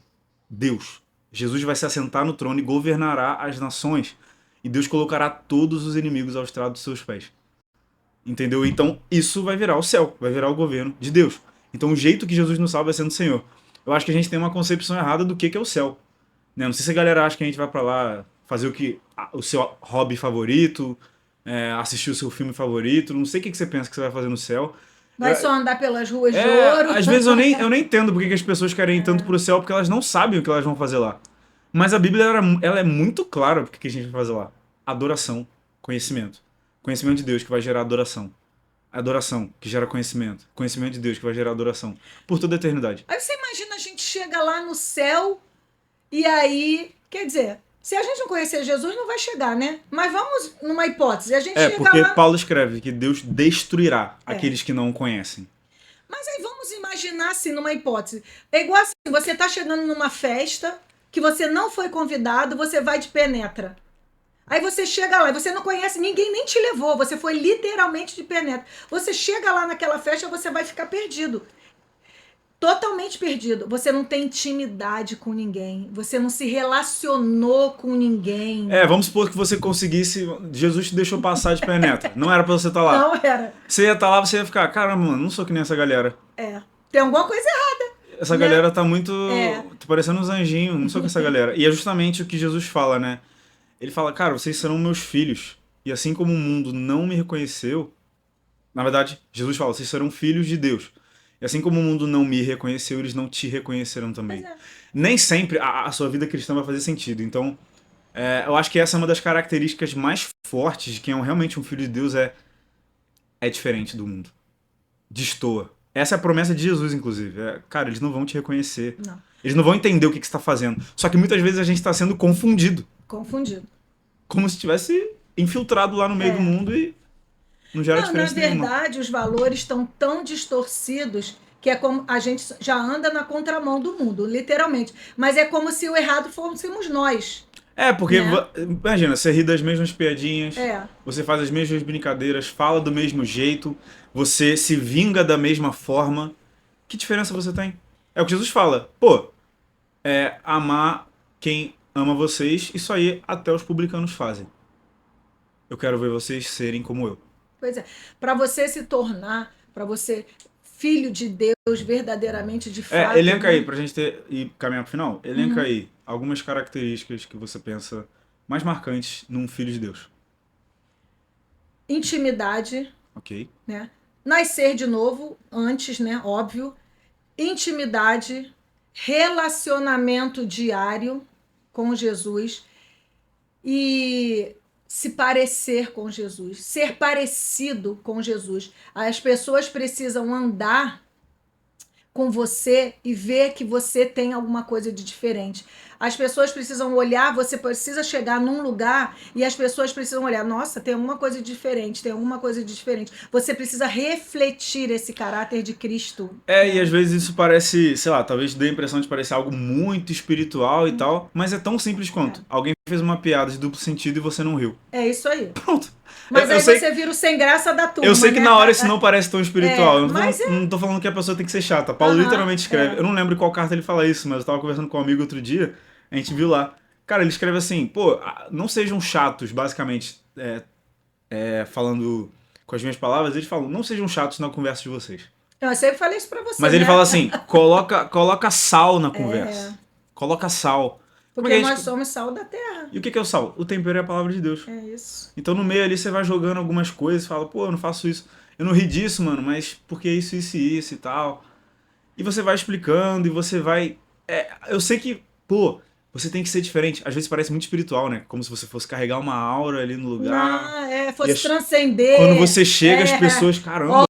Deus. Jesus vai se assentar no trono e governará as nações. E Deus colocará todos os inimigos ao estrado dos seus pés. Entendeu? Então isso vai virar o céu, vai virar o governo de Deus. Então o jeito que Jesus nos salva é sendo o Senhor. Eu acho que a gente tem uma concepção errada do que é o céu. Né? Não sei se a galera acha que a gente vai pra lá fazer o seu hobby favorito, assistir o seu filme favorito. Não sei o que você pensa que você vai fazer no céu. Vai só andar pelas ruas de ouro. Às vezes eu nem entendo porque que as pessoas querem ir tanto pro céu, porque elas não sabem o que elas vão fazer lá. Mas a Bíblia ela é muito clara porque que a gente vai fazer lá. Adoração, conhecimento. Conhecimento de Deus que vai gerar adoração. Adoração que gera conhecimento. Conhecimento de Deus que vai gerar adoração. Por toda a eternidade. Aí você imagina a gente chega lá no céu e aí, quer dizer, se a gente não conhecer Jesus, não vai chegar, né? Mas vamos numa hipótese. A gente chega porque lá... Paulo escreve que Deus destruirá aqueles que não o conhecem. Mas aí vamos imaginar assim, numa hipótese. É igual assim, você tá chegando numa festa que você não foi convidado, você vai de penetra. Aí você chega lá e você não conhece, ninguém nem te levou, você foi literalmente de penetra. Você chega lá naquela festa, você vai ficar perdido. Totalmente perdido. Você não tem intimidade com ninguém. Você não se relacionou com ninguém. Vamos supor que você conseguisse. Jesus te deixou passar de penetra. Não era pra você estar lá. Não era. Você ia estar lá, você ia ficar, caramba, mano, não sou que nem essa galera. Tem alguma coisa errada. Essa galera tá muito. Tô parecendo uns anjinhos, não sou com essa galera. E é justamente o que Jesus fala, né? Ele fala, cara, vocês serão meus filhos. E assim como o mundo não me reconheceu. Na verdade, Jesus fala, vocês serão filhos de Deus. E assim como o mundo não me reconheceu, eles não te reconhecerão também. Nem sempre a sua vida cristã vai fazer sentido. Então, eu acho que essa é uma das características mais fortes de quem é realmente um filho de Deus, é diferente do mundo. Destoa. Essa é a promessa de Jesus, inclusive. Cara, eles não vão te reconhecer. Não. Eles não vão entender o que você está fazendo. Só que muitas vezes a gente está sendo confundido. Confundido. Como se tivesse infiltrado lá no meio do mundo e não gera diferença nenhuma. Na verdade, os valores estão tão distorcidos que é como a gente já anda na contramão do mundo, literalmente. Mas é como se o errado fôssemos nós. Porque, imagina, você ri das mesmas piadinhas, você faz as mesmas brincadeiras, fala do mesmo jeito, você se vinga da mesma forma. Que diferença você tem? É o que Jesus fala. Amar quem ama vocês, isso aí até os publicanos fazem. Eu quero ver vocês serem como eu. Pois é. Para você se tornar, para você, filho de Deus, verdadeiramente, de fato... Elenca aí, pra gente caminhar pro final. Elenca aí algumas características que você pensa mais marcantes num filho de Deus. Intimidade. Ok. Né? Nascer de novo, antes, né? Óbvio. Intimidade. Relacionamento diário com Jesus. E... se parecer com Jesus, ser parecido com Jesus. As pessoas precisam andar com você e ver que você tem alguma coisa de diferente. As pessoas precisam olhar, você precisa chegar num lugar e as pessoas precisam olhar, nossa, tem alguma coisa diferente, tem alguma coisa de diferente. Você precisa refletir esse caráter de Cristo. E às vezes isso parece, sei lá, talvez dê a impressão de parecer algo muito espiritual e tal, mas é tão simples quanto. Alguém fez uma piada de duplo sentido e você não riu. É isso aí. Pronto. Mas aí você vira o sem graça da turma. Eu sei que né? na hora isso não parece tão espiritual. Eu não tô falando que a pessoa tem que ser chata. Paulo literalmente escreve. Eu não lembro qual carta ele fala isso, mas eu tava conversando com um amigo outro dia, a gente viu lá. Cara, ele escreve assim, não sejam chatos, basicamente, falando com as minhas palavras, eles falam, não sejam chatos na conversa de vocês. Eu sempre falei isso pra você. Mas ele fala assim, coloca sal na conversa. Coloca sal. Porque nós somos sal da terra. E o que é o sal? O tempero é a palavra de Deus. É isso. Então no meio ali você vai jogando algumas coisas, fala, pô, eu não faço isso. Eu não ri disso, mano, mas porque isso e tal. E você vai explicando e você vai... eu sei que, pô, você tem que ser diferente. Às vezes parece muito espiritual, né? Como se você fosse carregar uma aura ali no lugar. Não, fosse transcender. Quando você chega, as pessoas, caramba...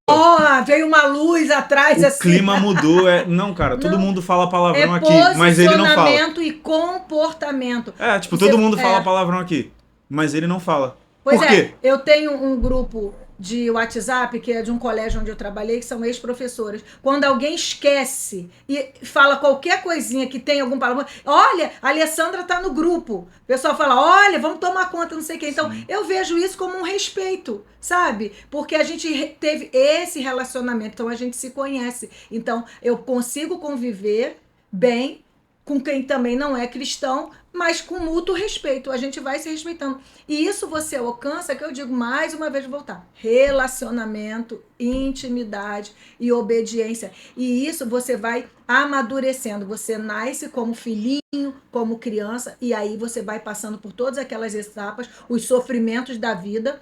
veio uma luz atrás, o assim. clima mudou. Não, cara, todo mundo fala palavrão aqui, mas ele não fala. Posicionamento e comportamento. Todo mundo fala palavrão aqui, mas ele não fala. Pois Por quê? Eu tenho um grupo de WhatsApp, que é de um colégio onde eu trabalhei, que são ex-professoras. Quando alguém esquece e fala qualquer coisinha que tem algum palavrão, olha, a Alessandra tá no grupo. O pessoal fala, olha, vamos tomar conta, não sei o quê. Então, eu vejo isso como um respeito, sabe? Porque a gente teve esse relacionamento, então a gente se conhece. Então, eu consigo conviver bem com quem também não é cristão, mas com mútuo respeito. A gente vai se respeitando. E isso você alcança, que eu digo mais uma vez, voltar: relacionamento, intimidade e obediência. E isso você vai amadurecendo. Você nasce como filhinho, como criança, e aí você vai passando por todas aquelas etapas, os sofrimentos da vida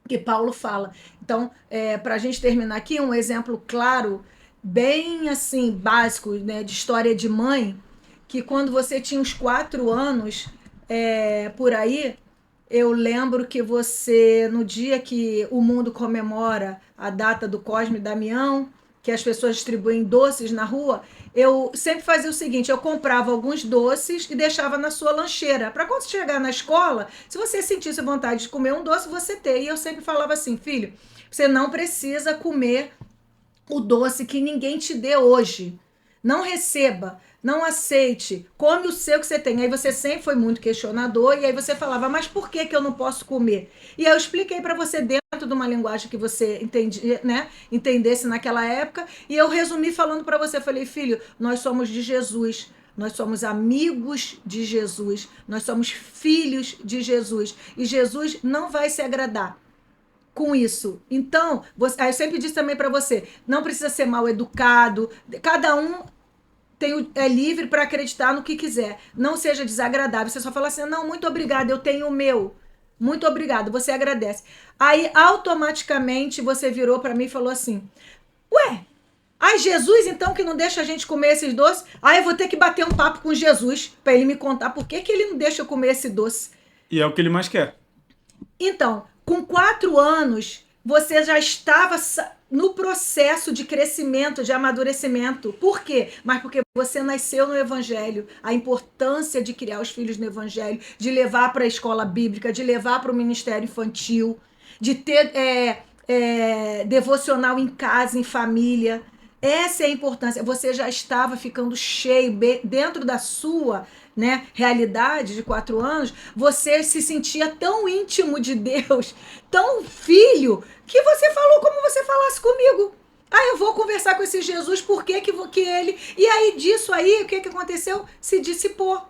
que Paulo fala. Então, para a gente terminar aqui, um exemplo claro, bem assim, básico, né, de história de mãe, que quando você tinha uns 4 anos, por aí, eu lembro que você, no dia que o mundo comemora a data do Cosme e Damião, que as pessoas distribuem doces na rua, eu sempre fazia o seguinte: eu comprava alguns doces e deixava na sua lancheira, para quando você chegar na escola, se você sentisse vontade de comer um doce, você ter. E eu sempre falava assim: filho, você não precisa comer o doce que ninguém te dê hoje. Não receba, não aceite, come o seu que você tem. Aí você sempre foi muito questionador, e aí você falava, mas por que eu não posso comer? E aí eu expliquei para você dentro de uma linguagem que você entendia, né? Entendesse naquela época, e eu resumi falando para você, falei, filho, nós somos de Jesus, nós somos amigos de Jesus, nós somos filhos de Jesus, e Jesus não vai se agradar com isso. Então, eu sempre disse também para você, não precisa ser mal educado, cada um é livre para acreditar no que quiser. Não seja desagradável. Você só fala assim, não, muito obrigada, eu tenho o meu. Muito obrigado, você agradece. Aí, automaticamente, você virou para mim e falou assim, ué, Jesus, então, que não deixa a gente comer esses doces? Eu vou ter que bater um papo com Jesus para ele me contar por que ele não deixa eu comer esse doce. E é o que ele mais quer. Então, com 4 anos, você já estava no processo de crescimento, de amadurecimento. Por quê? Mas porque você nasceu no Evangelho. A importância de criar os filhos no Evangelho, de levar para a escola bíblica, de levar para o ministério infantil, de ter devocional em casa, em família. Essa é a importância. Você já estava ficando cheio dentro da sua, né, realidade de 4 anos. Você se sentia tão íntimo de Deus, tão filho, que você falou como você falasse comigo. Eu vou conversar com esse Jesus, por que ele... E aí, disso aí, o que aconteceu? Se dissipou.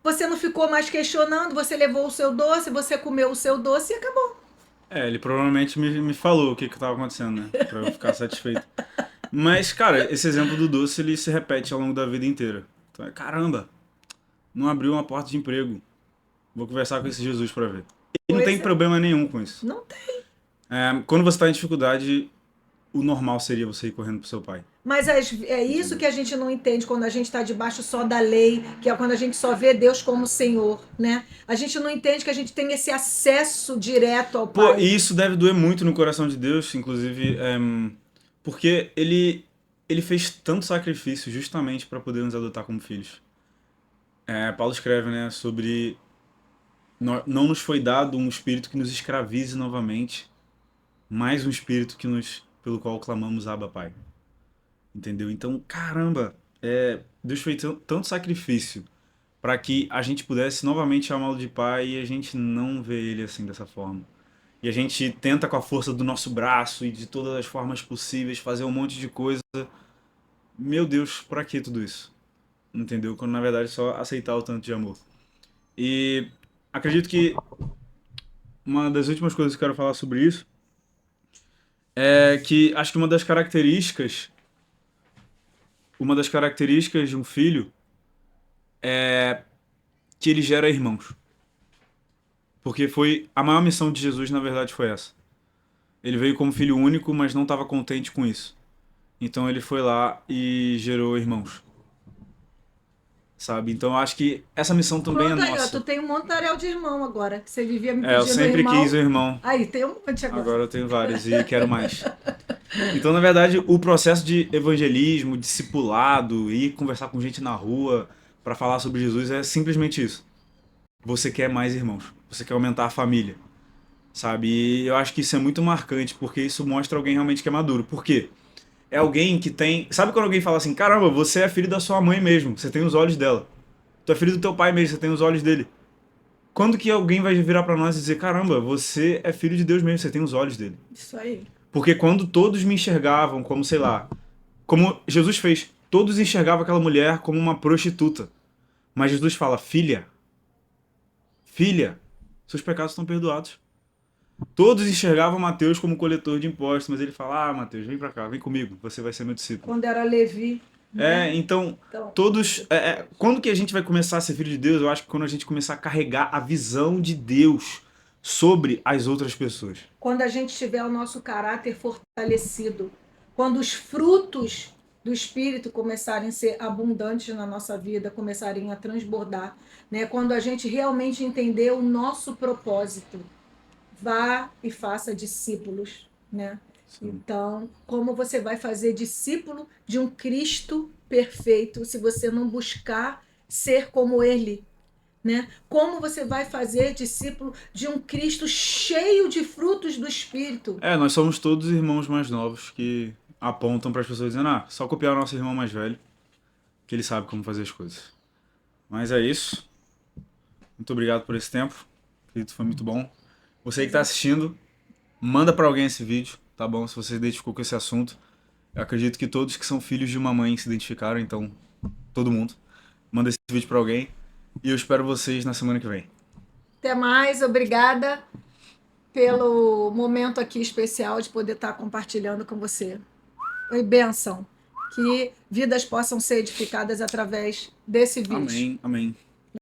Você não ficou mais questionando, você levou o seu doce, você comeu o seu doce e acabou. Ele provavelmente me falou o que estava acontecendo, né? Pra eu ficar satisfeito. Mas, cara, esse exemplo do doce, ele se repete ao longo da vida inteira. Então, caramba, não abriu uma porta de emprego. Vou conversar com esse Jesus pra ver. E não tem problema nenhum com isso. Não tem. Quando você tá em dificuldade, o normal seria você ir correndo pro seu pai. Mas é isso que a gente não entende quando a gente está debaixo só da lei, que é quando a gente só vê Deus como Senhor, né? A gente não entende que a gente tem esse acesso direto ao Pai. E isso deve doer muito no coração de Deus, inclusive, porque ele fez tanto sacrifício justamente para poder nos adotar como filhos. Paulo escreve, né, sobre não nos foi dado um espírito que nos escravize novamente, mas um espírito pelo qual clamamos Abba, Pai. Entendeu? Então, caramba, Deus fez tanto sacrifício para que a gente pudesse novamente chamá-lo de Pai, e a gente não vê ele assim dessa forma. E a gente tenta com a força do nosso braço e de todas as formas possíveis fazer um monte de coisa. Meu Deus, pra que tudo isso? Entendeu? Quando na verdade é só aceitar o tanto de amor. E acredito que uma das últimas coisas que eu quero falar sobre isso é que acho que uma das características de um filho é que ele gera irmãos. Porque foi a maior missão de Jesus, na verdade, foi essa. Ele veio como filho único, mas não estava contente com isso. Então ele foi lá e gerou irmãos. Sabe? Então eu acho que essa missão também é Pronto aí, ó, tu nossa. tem um montaréu de irmão agora, que você vivia me É, eu pedindo sempre irmão. quis um irmão. Aí, tem um monte agora. Agora eu tenho vários e quero mais. Então, na verdade, o processo de evangelismo, discipulado, ir conversar com gente na rua para falar sobre Jesus é simplesmente isso. Você quer mais irmãos, você quer aumentar a família, sabe? E eu acho que isso é muito marcante, porque isso mostra alguém realmente que é maduro. Por quê? É alguém que tem... Sabe quando alguém fala assim, caramba, você é filho da sua mãe mesmo, você tem os olhos dela. Tu é filho do teu pai mesmo, você tem os olhos dele. Quando que alguém vai virar pra nós e dizer, caramba, você é filho de Deus mesmo, você tem os olhos dele? Isso aí. Porque quando todos me enxergavam como, sei lá, como Jesus fez, todos enxergavam aquela mulher como uma prostituta. Mas Jesus fala, filha, filha, seus pecados estão perdoados. Todos enxergavam Mateus como coletor de impostos, mas ele fala, Mateus, vem pra cá, vem comigo, você vai ser meu discípulo. Quando era Levi, né? Então, todos... quando que a gente vai começar a ser filho de Deus? Eu acho que quando a gente começar a carregar a visão de Deus sobre as outras pessoas. Quando a gente tiver o nosso caráter fortalecido, quando os frutos do Espírito começarem a ser abundantes na nossa vida, começarem a transbordar, né? Quando a gente realmente entender o nosso propósito, vá e faça discípulos, né? Sim. Então, como você vai fazer discípulo de um Cristo perfeito se você não buscar ser como Ele? Né? Como você vai fazer discípulo de um Cristo cheio de frutos do Espírito? Nós somos todos irmãos mais novos que apontam para as pessoas dizendo, só copiar o nosso irmão mais velho, que ele sabe como fazer as coisas. Mas é isso. Muito obrigado por esse tempo. Acredito que foi muito bom. Você que está assistindo, manda para alguém esse vídeo, tá bom? Se você se identificou com esse assunto. Eu acredito que todos que são filhos de uma mãe se identificaram, então todo mundo. Manda esse vídeo para alguém. E eu espero vocês na semana que vem. Até mais, obrigada pelo momento aqui especial de poder estar compartilhando com você. Oi, bênção. Que vidas possam ser edificadas através desse vídeo. Amém, amém.